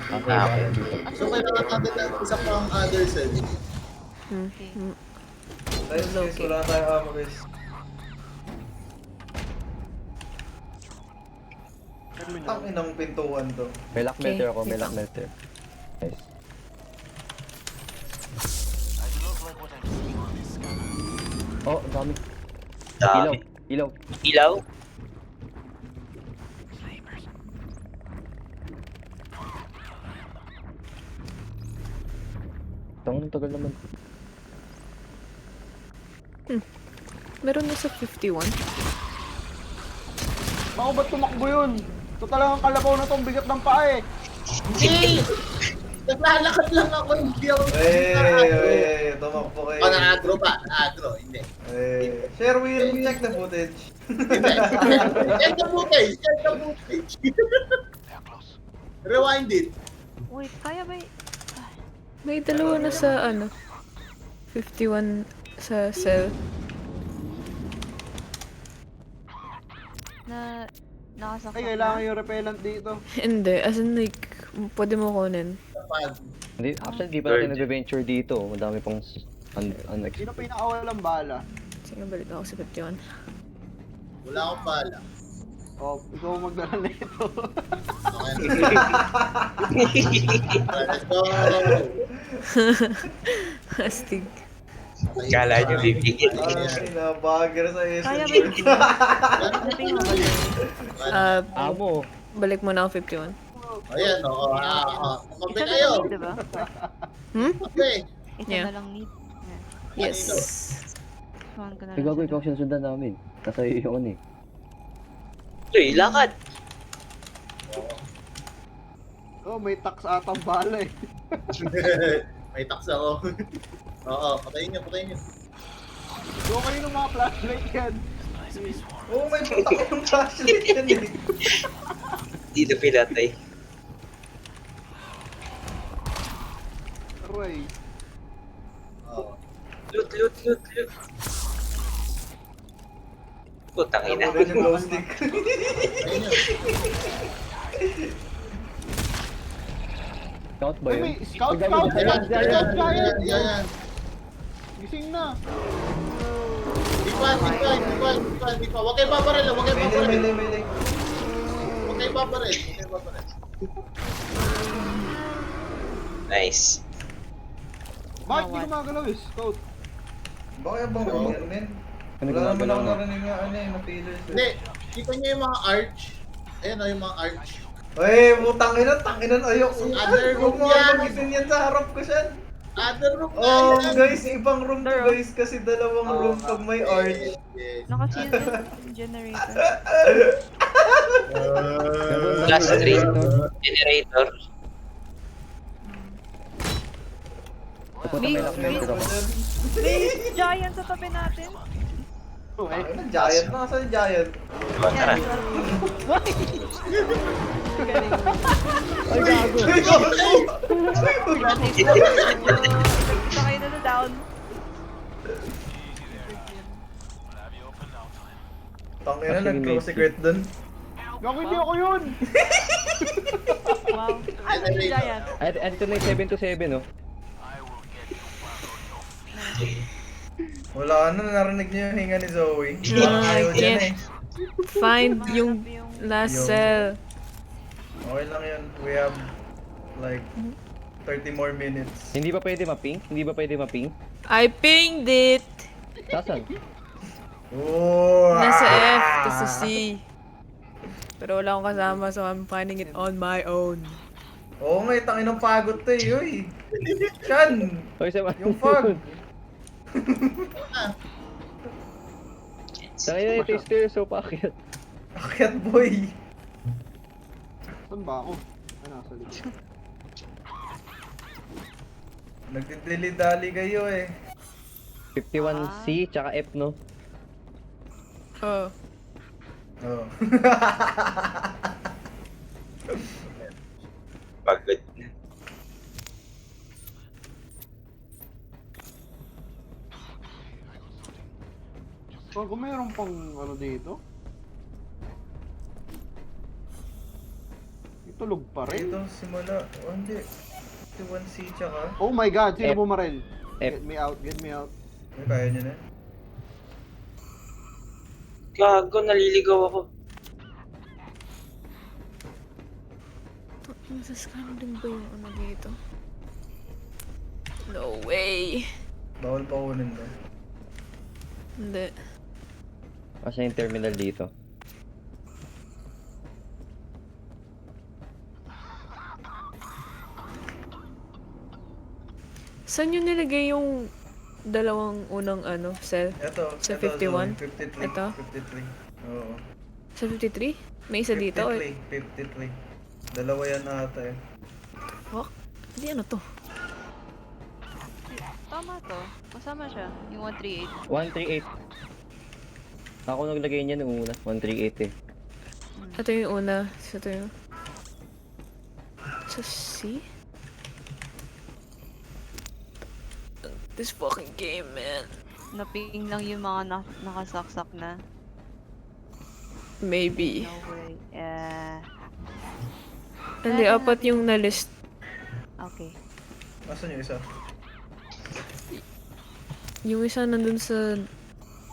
Speaker 6: Okay,
Speaker 4: okay.
Speaker 6: dito.
Speaker 2: So, kailangan natin ng isa pang other cell.
Speaker 5: Okay.
Speaker 1: Guys, guys, wala na tayong amo guys. Ang inang pintuan to.
Speaker 6: May lock melter ako, may
Speaker 3: wait
Speaker 6: lock
Speaker 3: lang.
Speaker 6: melter. Nice. Oh, ang dami. Ilaw.
Speaker 4: Dami.
Speaker 6: Ilaw.
Speaker 4: Ilaw?
Speaker 6: Ang tagal naman.
Speaker 3: Meron na sa 51.
Speaker 7: Ako ba't tumakbo yun? Ito talagang kalabaw na tong bigat ng paa eh.
Speaker 2: Hindi! Naglalakad lang ako, hindi ako.
Speaker 1: Tumakbo kayo.
Speaker 2: O, na-agro ba? Na-agro, hindi.
Speaker 1: Share wheel, check the footage.
Speaker 2: Hindi. Check the footage, check the footage. Rewind it.
Speaker 5: Wait, kaya ba
Speaker 3: May dalawa na sa 51 sa cell.
Speaker 5: na nakasaksak
Speaker 7: Ay, kailangan yung repellent dito.
Speaker 3: Hindi, as in like, pwede mo kunin.
Speaker 2: Kapag,
Speaker 6: Hindi, actually, di pa natin nag-venture dito. Madami pang
Speaker 7: Sino
Speaker 6: unexpected.
Speaker 7: pinakawalang bala?
Speaker 3: Sige, balik ako sa 51.
Speaker 2: wala akong bala.
Speaker 7: Oh, ikaw ang magdala nito.
Speaker 2: Let's go!
Speaker 3: Astig.
Speaker 4: Kala nyo bibigyan.
Speaker 1: Ay, nabagger sa
Speaker 5: Kaya ba
Speaker 1: SMG.
Speaker 5: Nating mo ba yun?
Speaker 6: Amo!
Speaker 3: Balik mo na ako 51.
Speaker 2: Ayan, oo. Kape
Speaker 5: Isa na
Speaker 2: kayo.
Speaker 5: lang need, diba?
Speaker 2: Kape.
Speaker 5: Isa
Speaker 3: Yeah.
Speaker 5: na lang need.
Speaker 3: Yes.
Speaker 5: Kuhan ko na
Speaker 6: Ay,
Speaker 5: lang.
Speaker 6: gago, ikaw sinusundan namin. Nasa iyo yun eh.
Speaker 4: Uy, lakad!
Speaker 7: Oh, may tax atang bala eh.
Speaker 2: May tax ako. Oo, patayin niyo, patayin niyo.
Speaker 7: Go kayo ng mga flashlight yan.
Speaker 1: Oo, may putak yung flashlight yan eh.
Speaker 4: Dito pinatay.
Speaker 7: Aray.
Speaker 2: Oo.
Speaker 4: Loot. Putang ina.
Speaker 1: Ano yung glow stick?
Speaker 2: Patayin niyo.
Speaker 6: Scout ba
Speaker 7: Ay,
Speaker 6: yun?
Speaker 7: may scout,
Speaker 6: Ay,
Speaker 7: scout!
Speaker 6: gago,
Speaker 7: Giant!
Speaker 2: Ayan, ayan.
Speaker 7: Gising na!
Speaker 2: Di pa. Huwag kayo babaril, huwag kayo babaril.
Speaker 1: Melee.
Speaker 2: Huwag kayo babaril.
Speaker 4: Nice.
Speaker 7: Bakit di gumagalaw eh, scout?
Speaker 1: Bakit bang ganyan, men?
Speaker 6: Ano
Speaker 1: Wala naman
Speaker 6: gumagalaw
Speaker 1: ako
Speaker 6: na?
Speaker 1: narinig nga na pillars.
Speaker 2: Hindi, kita niyo yung mga arch. Ayan o, yung mga arch.
Speaker 1: Ay, putang ina, ayoko.
Speaker 2: Other room
Speaker 1: Huwag mo
Speaker 2: yan.
Speaker 1: magisin yan sa harap ko siya.
Speaker 2: Other room na
Speaker 1: Oh,
Speaker 2: yan.
Speaker 1: guys, ibang room to guys kasi dalawang room pag may arch.
Speaker 2: Yes.
Speaker 5: Naka-shield yung generator.
Speaker 4: Last three. Generator.
Speaker 6: Puta, may lockmaker ako.
Speaker 5: May giant sa tabi natin.
Speaker 7: Oh, eh.
Speaker 1: Ay, giant na kasi giant.
Speaker 4: Tara.
Speaker 5: Galing.
Speaker 6: Ay, gago!
Speaker 5: Sakay na down.
Speaker 1: Tangina,
Speaker 6: Actually,
Speaker 1: nag-close
Speaker 6: may-
Speaker 1: secret dun.
Speaker 7: Gago, hindi ako yun!
Speaker 5: Wow. Ano yung giant?
Speaker 6: Ay, ito na yung 7 to 7, no?
Speaker 1: Wala na, narinig niyo yung hinga ni Zoe.
Speaker 3: I
Speaker 1: Ayaw dyan
Speaker 3: can't find yung last
Speaker 1: Yung-
Speaker 3: cell.
Speaker 1: Okay lang yun. We have like 30 more minutes.
Speaker 6: Hindi ba pwede maping?
Speaker 3: I pinged it!
Speaker 6: Saan?
Speaker 1: Oh,
Speaker 3: Nasa F, tas sa C. Pero wala akong kasama, so I'm finding it on my own.
Speaker 1: Oo nga, tangin ng pagod to eh. Uy! Chan!
Speaker 6: Oy, sama.
Speaker 1: Yung fog!
Speaker 6: Tangin na yung taster, so pakit.
Speaker 1: Akyat boy!
Speaker 7: Saan ba ako? Ah, nasa likod.
Speaker 1: Nagdidili-dali kayo eh.
Speaker 6: 51C, tsaka F, no?
Speaker 3: Oh.
Speaker 1: Oh.
Speaker 4: Pagod na.
Speaker 7: Kung mayroon pang ano dito? Itulog pa rin.
Speaker 1: Ito, simula. Oh, hindi. 51C tsaka.
Speaker 7: Oh my god, sino
Speaker 6: F.
Speaker 7: bumaril?
Speaker 6: F.
Speaker 7: Get me out, get me out.
Speaker 1: May kaya nyo na.
Speaker 4: Gago, naliligaw ako.
Speaker 3: Masascan din ba yung ano dito? No way!
Speaker 1: Bawal pa kunin to.
Speaker 3: Hindi.
Speaker 6: Asa yung terminal dito?
Speaker 3: Saan nyo nilagay yung dalawang unang cell?
Speaker 1: Ito,
Speaker 3: Sa
Speaker 1: ito,
Speaker 3: 51?
Speaker 1: Zoe, 53.
Speaker 3: Ito?
Speaker 1: 53. Oo.
Speaker 3: Sa 53? May isa dito?
Speaker 1: 53. Dalawa yan ata eh.
Speaker 3: Fuck. Hindi ano to?
Speaker 5: Tama to. Kasama siya. Yung 138.
Speaker 6: 138. Ako naglagay niya nung una. 138 eh.
Speaker 3: Ito yung una. Ito yung... Sa C? This fucking game, man.
Speaker 5: Naping lang yung mga nakasaksak na.
Speaker 3: Maybe.
Speaker 5: No way.
Speaker 3: Hindi, apat yung na-list.
Speaker 5: Okay.
Speaker 1: Nasaan yung isa?
Speaker 3: Yung isa nandun sa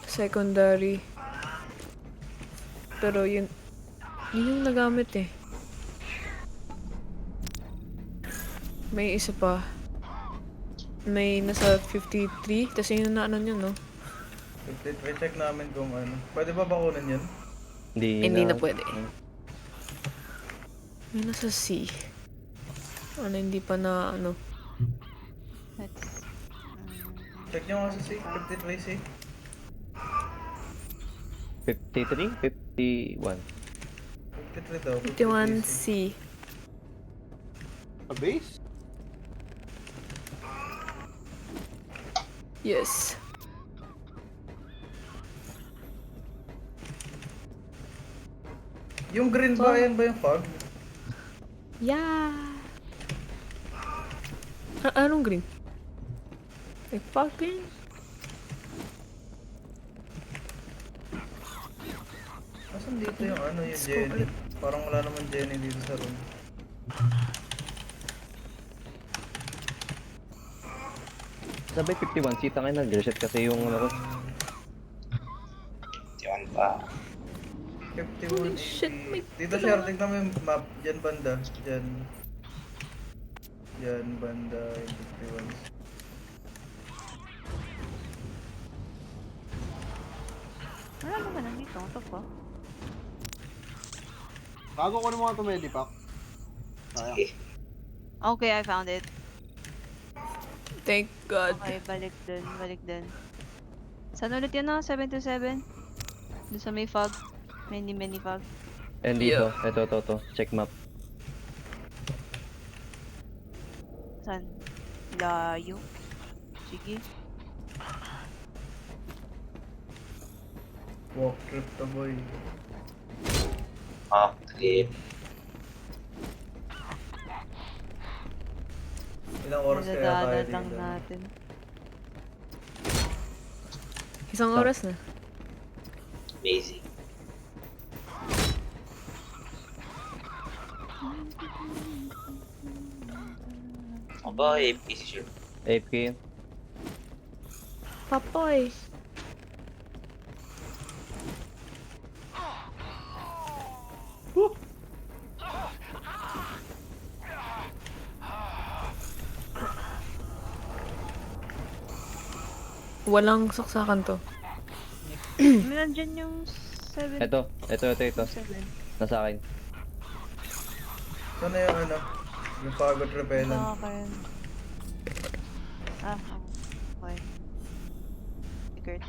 Speaker 3: secondary. Pero yun yung nagamit eh. May isa pa. May nasa 53. Tapos yun na ano yun, no?
Speaker 1: 53. Check namin kung ano. Pwede ba bakunan yun?
Speaker 3: Hindi na pwede. May nasa C. Ano, hindi pa na ano.
Speaker 5: Let's...
Speaker 1: Check nyo nga sa C. 53 C.
Speaker 6: 53? 51.
Speaker 1: 53 daw.
Speaker 3: 51
Speaker 1: C.
Speaker 3: C.
Speaker 7: Sa base?
Speaker 3: Yes.
Speaker 1: Yung green ba, yan ba yung fog?
Speaker 3: Yeah. Anong green? Like fucking.
Speaker 1: Asan dito yung ano, yung Jenny? Parang wala naman Jenny dito sa room.
Speaker 6: Sabay 51. Sita ngayon nag-reset kasi yung ano ko.
Speaker 4: Diyan pa.
Speaker 1: 51
Speaker 3: Holy shit, may
Speaker 1: Dito siya, tignan mo yung map. Diyan banda. Diyan. Diyan banda yung 51.
Speaker 5: Wala naman nandito. Ito po.
Speaker 7: Bago ko ng mga to medipack. Sayang.
Speaker 4: Sige.
Speaker 5: Okay, I found it.
Speaker 3: Thank God.
Speaker 5: Okay, balik dun. Balik dun. Saan ulit yun na? 727? Doon sa may fog. Many fog.
Speaker 6: And dito. Ito. Check map.
Speaker 5: Saan? Layo. Sige.
Speaker 1: Walk trip to boy.
Speaker 4: Trip.
Speaker 1: Ilang oras kaya tayo
Speaker 5: Nadadaanan lang
Speaker 1: dito?
Speaker 5: natin.
Speaker 3: Isang oras na.
Speaker 4: Amazing. Aba, APC siya.
Speaker 6: AFK yun.
Speaker 3: Papoy. Walang saksakan to.
Speaker 5: Nandyan yung 7.
Speaker 6: Ito.
Speaker 5: 7.
Speaker 6: Nasa akin.
Speaker 1: Saan na yung ano? Yung pagod repellent.
Speaker 5: Okay. Okay. Secret.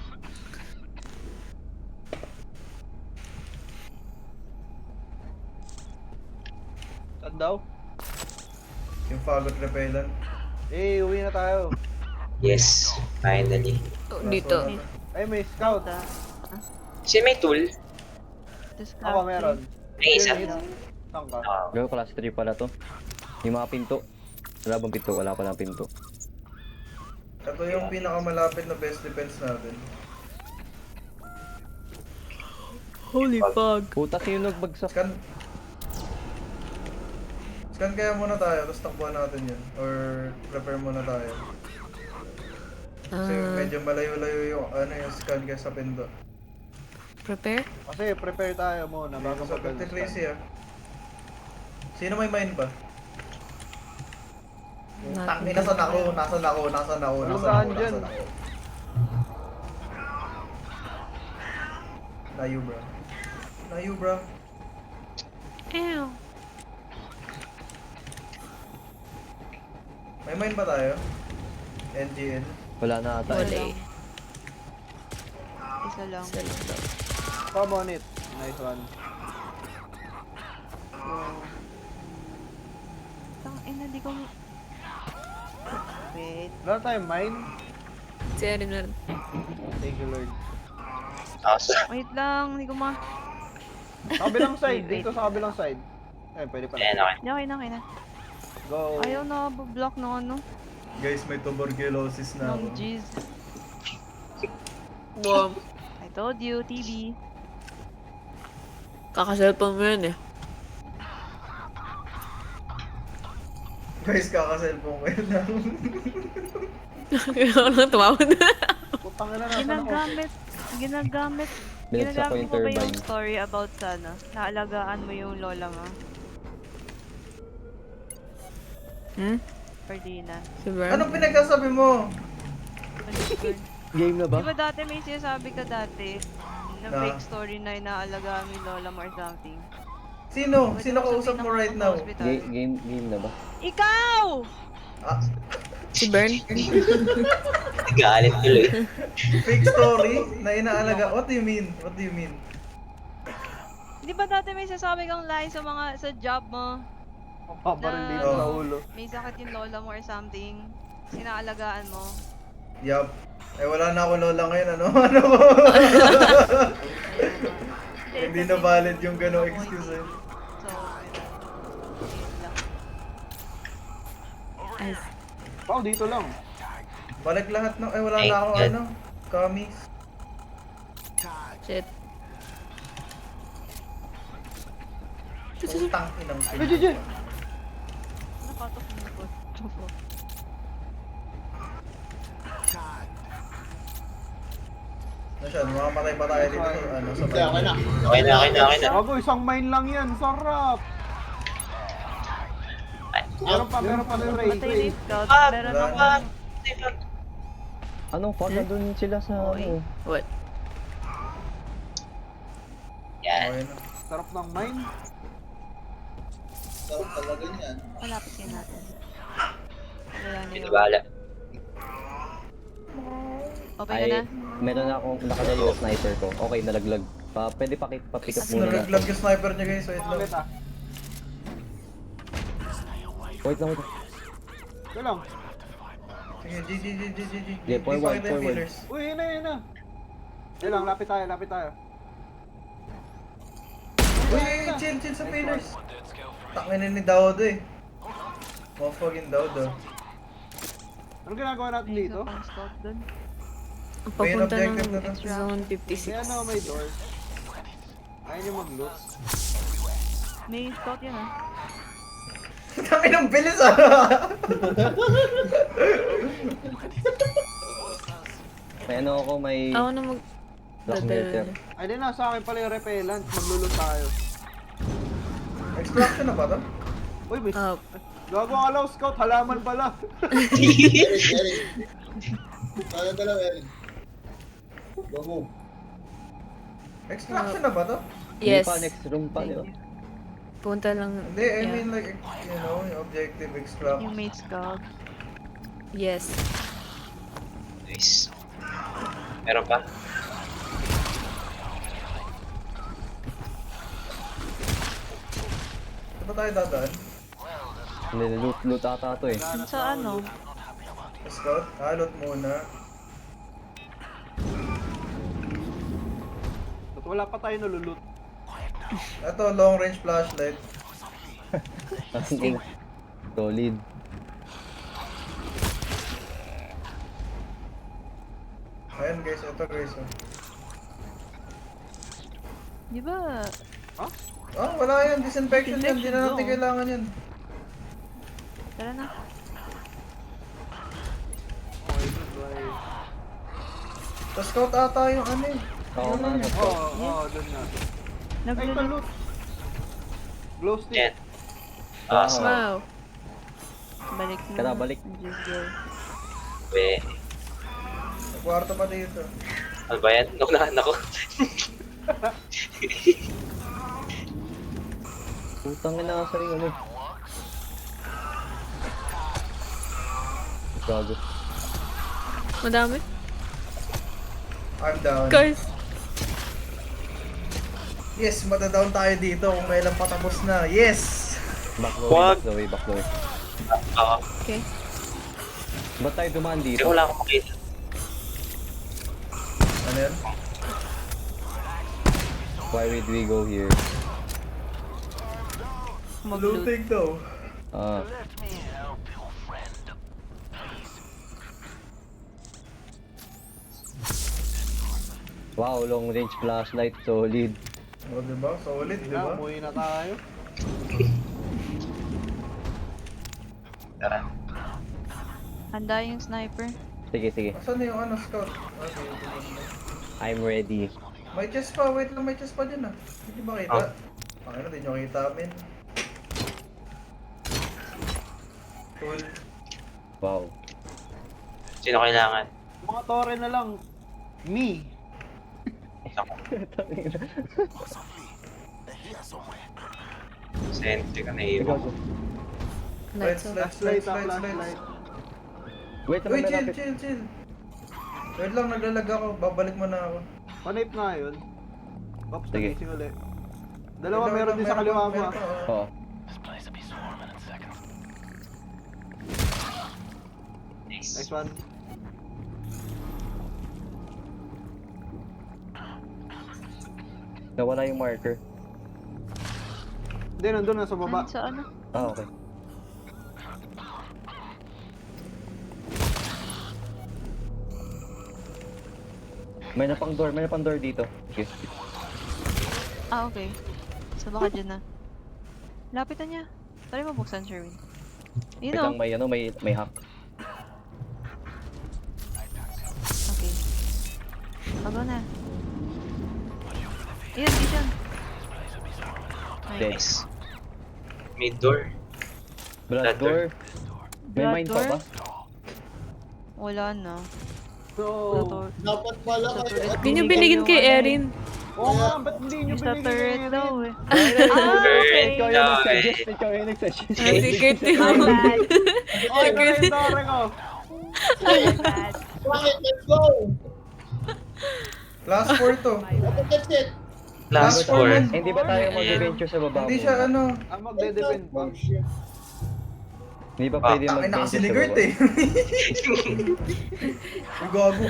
Speaker 7: Saan daw?
Speaker 1: Yung pagod repellent.
Speaker 7: Uwi na tayo.
Speaker 4: Yes, finally.
Speaker 3: Oh, dito.
Speaker 7: Ay, may scout.
Speaker 4: Kasi may tool.
Speaker 7: Ako meron.
Speaker 4: May isa.
Speaker 7: Saan ka?
Speaker 6: Gago, class 3 pala to. Yung mga pinto. Wala bang pinto? Wala palang pinto.
Speaker 1: Ito yung pinakamalapit na best defense natin.
Speaker 3: Holy fuck.
Speaker 6: Puta, sino nagbagsak?
Speaker 1: Scan kaya muna tayo, tapos takbuhan natin yun. Or prepare muna tayo. Kasi medyo malayo-layo yung ano yung scan kaya sa pinto.
Speaker 3: Prepare?
Speaker 7: Kasi prepare tayo muna bago
Speaker 1: Dito sa
Speaker 7: mag-scan.
Speaker 1: 53 siya. Sino may mine ba? Tangin, nasan ako?
Speaker 7: Walang daan dyan.
Speaker 1: Layo, bro. Layo, bro.
Speaker 3: Ew.
Speaker 1: May mine ba tayo? NGL.
Speaker 6: Wala na ata.
Speaker 3: Wala.
Speaker 5: Isa lang.
Speaker 3: Isa lang daw.
Speaker 7: Come on it. Nice one.
Speaker 5: Tangina, di ko... Wait.
Speaker 7: Wala tayong mine.
Speaker 3: Si Erin meron.
Speaker 7: Thank you, Lord.
Speaker 4: Awesome.
Speaker 5: Wait lang, hindi ko ma...
Speaker 7: Sa kabilang side.
Speaker 5: Wait.
Speaker 7: Dito sa kabilang side. Eh, pwede pa
Speaker 4: Ayan,
Speaker 7: na.
Speaker 4: okay.
Speaker 5: Hindi, okay na, okay na.
Speaker 7: Go.
Speaker 5: Ayaw na, block ng ano.
Speaker 1: Guys, may tuberculosis na ako.
Speaker 5: Ng G's.
Speaker 3: Wow.
Speaker 5: I told you, TV.
Speaker 3: Kaka-cellphone mo yun eh.
Speaker 1: Guys, kaka-cellphone ko yun lang.
Speaker 3: Kaya ako lang tumawad na.
Speaker 7: Putang ina, nasan ako?
Speaker 5: Ginagamit
Speaker 6: Binagsak ko
Speaker 5: mo
Speaker 6: yung
Speaker 5: ba yung
Speaker 6: turbine.
Speaker 5: story about sa ano? Naalagaan mo yung lola mo?
Speaker 3: Hmm?
Speaker 5: Ferdinand.
Speaker 3: Si Bern?
Speaker 1: Anong pinagsasabi mo?
Speaker 6: Game na
Speaker 5: Di
Speaker 6: ba?
Speaker 5: ba dati may sinasabi ka dati na
Speaker 1: Na?
Speaker 5: fake story na inaalagaan mo yung lola mo or something?
Speaker 1: Sino? Sino kausap mo right now?
Speaker 6: Game na ba?
Speaker 5: Ikaw!
Speaker 1: Ah,
Speaker 3: Si Bern?
Speaker 4: Galit tuloy.
Speaker 1: fake story na inaalaga. What do you mean? What do you mean?
Speaker 5: Di ba dati may sinasabi kang lie sa job mo?
Speaker 7: Paparin dito
Speaker 1: Na-
Speaker 7: sa ulo.
Speaker 5: May sakit yung lola mo or something. Sinaalagaan mo.
Speaker 1: Yup. Eh, wala na ako lola ngayon, ano? Ano mo? Hindi na valid yung gano'ng excuse eh.
Speaker 5: So, wait lang.
Speaker 3: Ay,
Speaker 7: Pao, dito lang.
Speaker 1: Balik lahat ng... Eh, wala
Speaker 4: Thank
Speaker 1: na ako,
Speaker 4: God.
Speaker 1: ano? Kamis.
Speaker 3: shit.
Speaker 1: Utang inang
Speaker 7: Ay, GG!
Speaker 5: Nakatok mo po.
Speaker 1: Ano siya? Mamamatay pa tayo dito sa, ano, sa
Speaker 2: Hindi, okay na.
Speaker 4: Okay na, okay na, okay na.
Speaker 7: Bago, isang mine lang yan. Sarap!
Speaker 4: Ay,
Speaker 7: Meron pa ng Ray.
Speaker 5: Patay na yung scout.
Speaker 4: Ah,
Speaker 5: Meron
Speaker 1: wala
Speaker 5: ako.
Speaker 1: na.
Speaker 6: Anong fuck? Nandun sila sa ano?
Speaker 3: What?
Speaker 4: Yan.
Speaker 1: Okay na.
Speaker 7: Sarap ng mine.
Speaker 2: Sarap talaga niyan.
Speaker 5: Malapit kayo natin. Wala na
Speaker 4: Dito
Speaker 5: yun.
Speaker 4: bahala.
Speaker 5: Okay ka
Speaker 6: Ay,
Speaker 5: na?
Speaker 6: meron na akong nakadali na sniper ko. Okay, nalaglag. Pwede pa-pick up muna na.
Speaker 1: Nalaglag yung sniper niya guys. Wait lang.
Speaker 7: Ulit ah.
Speaker 6: Wait lang.
Speaker 7: Ito lang.
Speaker 1: Sige, GG.
Speaker 6: Yeah, forward,
Speaker 1: Pakita yung
Speaker 6: forward.
Speaker 1: feelers.
Speaker 7: Uy, yun na. Ito lang, lapit tayo.
Speaker 1: Uy, chill sa feelers. Tangin ni Daudo eh. Motherfucking Daudo.
Speaker 7: Anong ginagawa natin
Speaker 5: May
Speaker 7: dito?
Speaker 5: isa pang scout dun.
Speaker 3: Ang papunta ng
Speaker 1: objective na to.
Speaker 3: zone
Speaker 7: May
Speaker 3: 56.
Speaker 7: ano, may door. Ayaw niyo mag-loot.
Speaker 5: May scout yan ah.
Speaker 1: Tangin ang bilis ah.
Speaker 6: May ano ako, may
Speaker 3: Ako na mag...
Speaker 6: black meter.
Speaker 7: Ay, di na, sa akin pala yung repellent. Maglulot tayo.
Speaker 1: Extraction na ba to?
Speaker 7: Uy, may...
Speaker 3: Ah,
Speaker 7: Gago ang alaw, scout. Halaman pala.
Speaker 2: Erin. Kaya dalaw, Erin. Go move.
Speaker 1: Extraction na ba to?
Speaker 3: yes.
Speaker 6: Hindi pa, next room pa.
Speaker 3: Thank
Speaker 6: Diba?
Speaker 3: you. Punta lang...
Speaker 1: Hindi, I
Speaker 3: yeah.
Speaker 1: mean like, you know, yung objective extract.
Speaker 5: Yung mate scout.
Speaker 3: Yes.
Speaker 4: Nice. Meron pa?
Speaker 1: Saan ba tayo dadaan?
Speaker 6: Hindi, loot ata to eh.
Speaker 5: Dun sa ano?
Speaker 1: Scout? Halot muna.
Speaker 7: At wala pa tayo nalulot.
Speaker 1: Ito, long range flashlight.
Speaker 6: Solid.
Speaker 1: Ayan guys, ito guys. Oh.
Speaker 5: Di ba?
Speaker 1: Oh, wala yan. Disinfection yan. Hindi na natin
Speaker 5: Disinfection,
Speaker 1: kailangan yan.
Speaker 5: Tara na.
Speaker 7: Okay, goodbye.
Speaker 1: Sa scout ata yung ano eh.
Speaker 6: Oo nga, ano to.
Speaker 7: Oo, dun na. Ay,
Speaker 5: Naglulot.
Speaker 7: palot. Glow stick.
Speaker 4: Yan.
Speaker 6: Awesome.
Speaker 3: Wow.
Speaker 5: Balik na.
Speaker 6: Tara, balik.
Speaker 5: Just go.
Speaker 4: We.
Speaker 1: May kwarto pa dito.
Speaker 4: Ano ba yan? Naunahan ako.
Speaker 6: Tangin na sa rin ano eh. Gago.
Speaker 3: Madami.
Speaker 1: I'm down.
Speaker 3: Guys,
Speaker 1: Yes, matadown tayo dito kung kailan patapos na. Yes!
Speaker 6: Back the way,
Speaker 4: Wag.
Speaker 6: back the way, back the way.
Speaker 4: Oo.
Speaker 3: okay.
Speaker 6: Ba't tayo dumaan
Speaker 4: Kasi
Speaker 6: dito?
Speaker 4: wala akong makita.
Speaker 1: Ano yan?
Speaker 6: Why would we go here?
Speaker 5: Mag-loot.
Speaker 1: Looting daw.
Speaker 6: Ah. Wow, long range flashlight, solid.
Speaker 1: O, diba? Solid,
Speaker 7: Sige
Speaker 1: diba?
Speaker 7: na, umuwi na tayo.
Speaker 4: Tara.
Speaker 5: Handa yung sniper.
Speaker 6: Sige, sige.
Speaker 1: Asan na yung ano, scout? Ah, sige, sige.
Speaker 6: I'm ready.
Speaker 1: May chest pa, wait lang, may chest pa dyan ah. Hindi ba kita?
Speaker 4: Oh.
Speaker 1: Pakina, di nyo kita amin. Cool.
Speaker 6: Wow.
Speaker 4: Sino kailangan?
Speaker 7: Mga tore na lang. Me.
Speaker 4: Ako. Sentry ka na
Speaker 6: Ikaw,
Speaker 4: iwan.
Speaker 6: go.
Speaker 3: Lights off.
Speaker 7: Flashlight, flashlight.
Speaker 6: Wait naman,
Speaker 1: Wait, chill,
Speaker 6: malapit.
Speaker 1: chill, chill. Wait lang, naglalag ako. Babalik mo na ako.
Speaker 7: Panip na yun. Ops,
Speaker 6: Sige.
Speaker 7: nagising ulit. Dalawa
Speaker 1: Wait lang,
Speaker 7: meron din sa kaliwa mo.
Speaker 1: meron
Speaker 7: ah.
Speaker 1: pa, oh.
Speaker 6: Oo.
Speaker 4: Nice.
Speaker 7: Nice one.
Speaker 6: Nawala yung marker.
Speaker 7: Hindi, nandun na sa baba.
Speaker 5: Sa ano?
Speaker 6: Ah, okay. May napang door dito. Okay.
Speaker 5: Ah, okay. So baka dyan na. Lapitan niya. Try mo buksan, Sherwin.
Speaker 6: Wait
Speaker 5: Yun o.
Speaker 6: lang, may hack.
Speaker 5: Okay. Bago na. Ayun, vision.
Speaker 6: Dead.
Speaker 4: Nice. May door.
Speaker 6: Blood
Speaker 4: Blood
Speaker 6: door. May
Speaker 5: Blood
Speaker 6: mine pa
Speaker 5: door?
Speaker 6: ba?
Speaker 5: Wala na.
Speaker 7: So,
Speaker 2: Dapat pala kayo.
Speaker 3: Yun yung binigin kay Erin.
Speaker 7: oo nga, ba't hindi nyo
Speaker 5: Yung sa
Speaker 7: binigay
Speaker 5: turret
Speaker 7: yung
Speaker 5: daw
Speaker 7: Erin?
Speaker 5: eh. Ah, okay.
Speaker 6: Ikaw yung nag-suggest. Ikaw yung nag-suggest.
Speaker 3: Ah, secret
Speaker 5: My
Speaker 3: yun.
Speaker 5: bad.
Speaker 7: Oy, ito na yung tore ko.
Speaker 5: My bad.
Speaker 2: Bakit? Let's go!
Speaker 1: Last 4 to.
Speaker 2: That's it!
Speaker 4: Last
Speaker 1: Last
Speaker 4: four.
Speaker 1: one.
Speaker 6: Hindi ba tayo mag-venture sa baba
Speaker 1: Hindi
Speaker 6: mo?
Speaker 1: siya ano.
Speaker 7: Ang magde-depend pa.
Speaker 6: Hindi ba pwede
Speaker 1: Tangin na kasi
Speaker 6: mag-venture
Speaker 1: ni
Speaker 6: sa
Speaker 1: Gert
Speaker 6: baba?
Speaker 1: eh. Ang gago.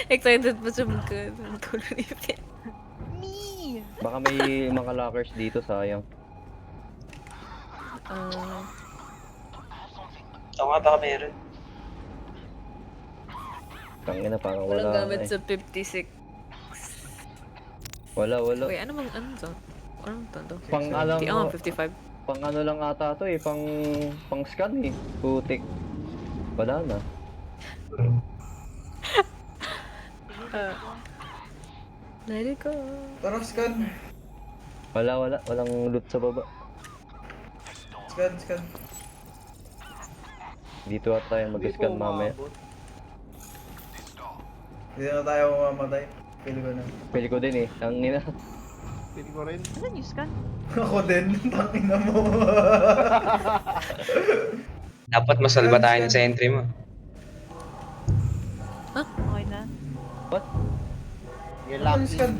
Speaker 3: Excited pa siya magtulunipin.
Speaker 5: Me!
Speaker 6: Baka may mga lockers dito, sayang.
Speaker 4: Oo nga, baka meron.
Speaker 6: Tangin na, parang
Speaker 3: Walang
Speaker 6: wala.
Speaker 3: gamit
Speaker 6: Eh.
Speaker 3: sa 56.
Speaker 6: Wala.
Speaker 3: Wait, ano to? Anong to?
Speaker 6: Pang alam
Speaker 3: Ah,
Speaker 6: mo,
Speaker 3: 55.
Speaker 6: pang ano lang ata to eh, pang scan eh. Putik. Wala na.
Speaker 3: Let it go.
Speaker 1: Tara, scan.
Speaker 6: Walang loot sa baba.
Speaker 1: Scan, scan.
Speaker 6: Dito at tayo
Speaker 7: Hindi
Speaker 6: mag-scan
Speaker 7: po
Speaker 6: mamaya.
Speaker 7: umabot.
Speaker 1: Hindi na tayo mamamatay. Pili ko na.
Speaker 6: Pili ko din eh. Ang ina.
Speaker 7: Pili ko rin.
Speaker 5: Asan yung scan?
Speaker 1: Ako din. Tangin na mo.
Speaker 4: Dapat masalba tayo sa entry mo.
Speaker 5: Okay na.
Speaker 6: What?
Speaker 7: You're
Speaker 1: Ano yung
Speaker 7: lucky.
Speaker 1: scan?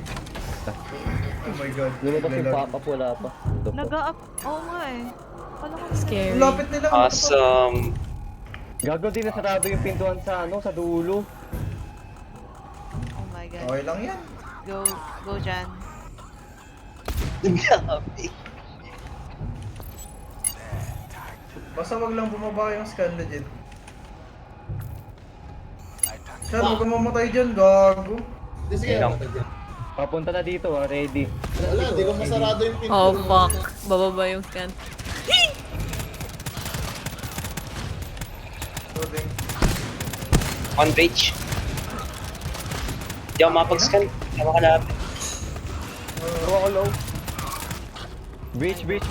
Speaker 1: Oh my god.
Speaker 6: Lumabas yung
Speaker 1: Lalag.
Speaker 6: pop-up, wala pa. Ito po.
Speaker 5: Nag-up. Oo nga eh. Kala ko
Speaker 3: Scary.
Speaker 1: Ang lapit nila.
Speaker 4: Awesome.
Speaker 6: Gago din nasarado yung pintuan sa sa dulo.
Speaker 5: Oh my god.
Speaker 1: Okay lang yan.
Speaker 5: Go Jan.
Speaker 1: Basta wag lang bumaba yung scan legit. Siya, huwag kang mamatay dyan, gago.
Speaker 2: Hindi, sige.
Speaker 4: Lang.
Speaker 6: Papunta na dito ready.
Speaker 2: Wala, di ko masarado yung pinto.
Speaker 3: Oh fuck. Bababa yung scan.
Speaker 1: Loading.
Speaker 4: On breach. Di ako makapag-scan. Di ako makalapit.
Speaker 7: Gawa ko low.
Speaker 6: Breach.
Speaker 4: Breach,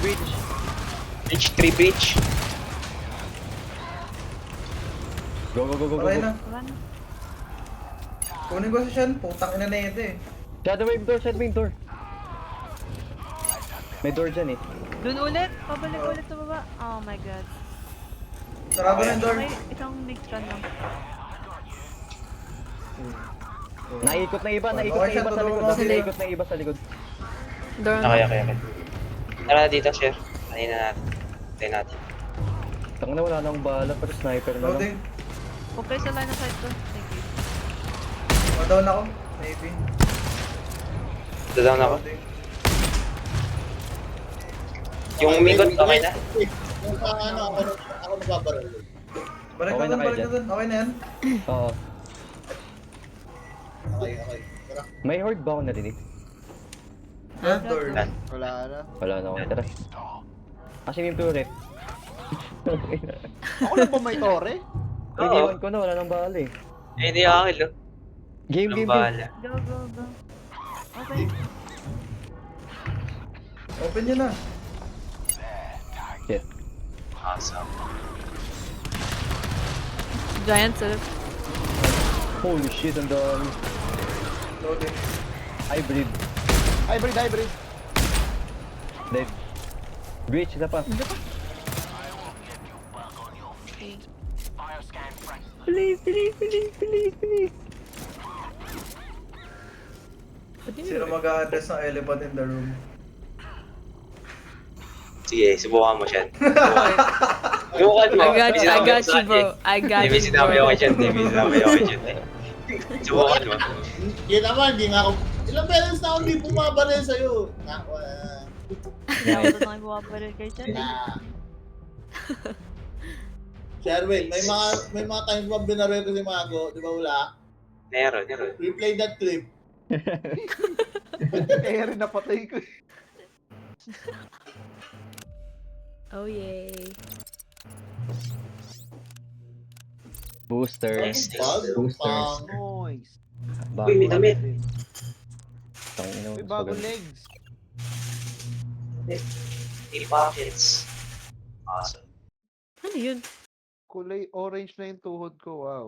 Speaker 4: 3 breach.
Speaker 6: Go.
Speaker 1: Patay na.
Speaker 5: Wala na.
Speaker 1: Kunin ko si Shan. Putang ina na ito eh.
Speaker 6: Shadow wave door. May door dyan eh.
Speaker 5: Doon ulit! Pabalik ulit sa baba. Oh my god.
Speaker 1: Sarado na yung door.
Speaker 5: May isang mix run lang.
Speaker 6: Naikot na iba, naikot
Speaker 1: Okay
Speaker 6: na
Speaker 1: siya,
Speaker 6: iba sa
Speaker 1: tutulungan
Speaker 6: likod.
Speaker 1: ako dito.
Speaker 6: Naikot na iba sa likod.
Speaker 3: Door
Speaker 4: Okay, okay, okay. Tara na dito, share. Kanina natin. Tayo natin.
Speaker 6: Tanga na wala nang bala, pero sniper na lang.
Speaker 1: Loading.
Speaker 5: Okay sa line of sight ko. Thank you.
Speaker 1: Down ako. Maybe.
Speaker 4: Down ako.
Speaker 1: Loading.
Speaker 4: Yung umigot, okay na?
Speaker 2: Yung sa ano, ako nagbabaril.
Speaker 1: Balik
Speaker 6: Okay
Speaker 1: na
Speaker 6: na
Speaker 1: dun,
Speaker 6: kayo
Speaker 1: balik na
Speaker 6: dyan.
Speaker 1: dun. Okay na yan.
Speaker 6: Oo.
Speaker 2: Okay. Tara.
Speaker 6: May horde ba ako narinig?
Speaker 1: Front door.
Speaker 4: Yan.
Speaker 7: Wala na.
Speaker 6: Wala na ako. Tara. Asin yung turret.
Speaker 7: Ako lang ba may tore?
Speaker 4: Oo.
Speaker 6: Iniwan ko na, wala nang bala eh.
Speaker 4: Eh, hindi ako, lo.
Speaker 6: Game,
Speaker 4: Ang
Speaker 6: game, game.
Speaker 4: bahala.
Speaker 5: Go, go, go. Okay.
Speaker 1: Open nyo na.
Speaker 6: Shit.
Speaker 4: Awesome.
Speaker 3: Giant sa left.
Speaker 6: Holy shit, ang dami.
Speaker 1: Loading.
Speaker 6: Hybrid.
Speaker 7: Hybrid.
Speaker 6: Dead. Breach, isa pa. Please, please, please, please, please.
Speaker 1: Sino mag-a-address ng elephant in the room?
Speaker 4: Sige, subukan mo siya. Subukan mo.
Speaker 3: I got
Speaker 4: Hindi
Speaker 3: you, I
Speaker 4: sinabi
Speaker 3: got
Speaker 4: ko
Speaker 3: you,
Speaker 4: sa
Speaker 3: bro.
Speaker 4: akin.
Speaker 3: I got
Speaker 4: Hindi may
Speaker 3: you,
Speaker 4: sinabi ako
Speaker 3: bro.
Speaker 4: dyan. Hindi may sinabi ako dyan. Subukan mo.
Speaker 2: Yun naman, hindi nga ako... Ilang beses na ako hindi bumabaril sa'yo.
Speaker 5: Hindi ako doon nagbabaril kay Chan.
Speaker 2: Sherwin, may mga times ba binaril ko si Mago, di ba wala?
Speaker 4: Meron.
Speaker 2: Replay that clip.
Speaker 7: Kaya rin napatay ko.
Speaker 3: Oh, yay.
Speaker 6: Boosters.
Speaker 2: Pag,
Speaker 6: Boosters.
Speaker 7: Noise.
Speaker 4: Uy, may damit.
Speaker 6: Tangina,
Speaker 7: May
Speaker 6: mas
Speaker 7: bagong
Speaker 6: maganda.
Speaker 7: legs.
Speaker 4: Eight pockets. Awesome.
Speaker 3: Ano yun?
Speaker 7: Kulay orange na yung tuhod ko. Wow.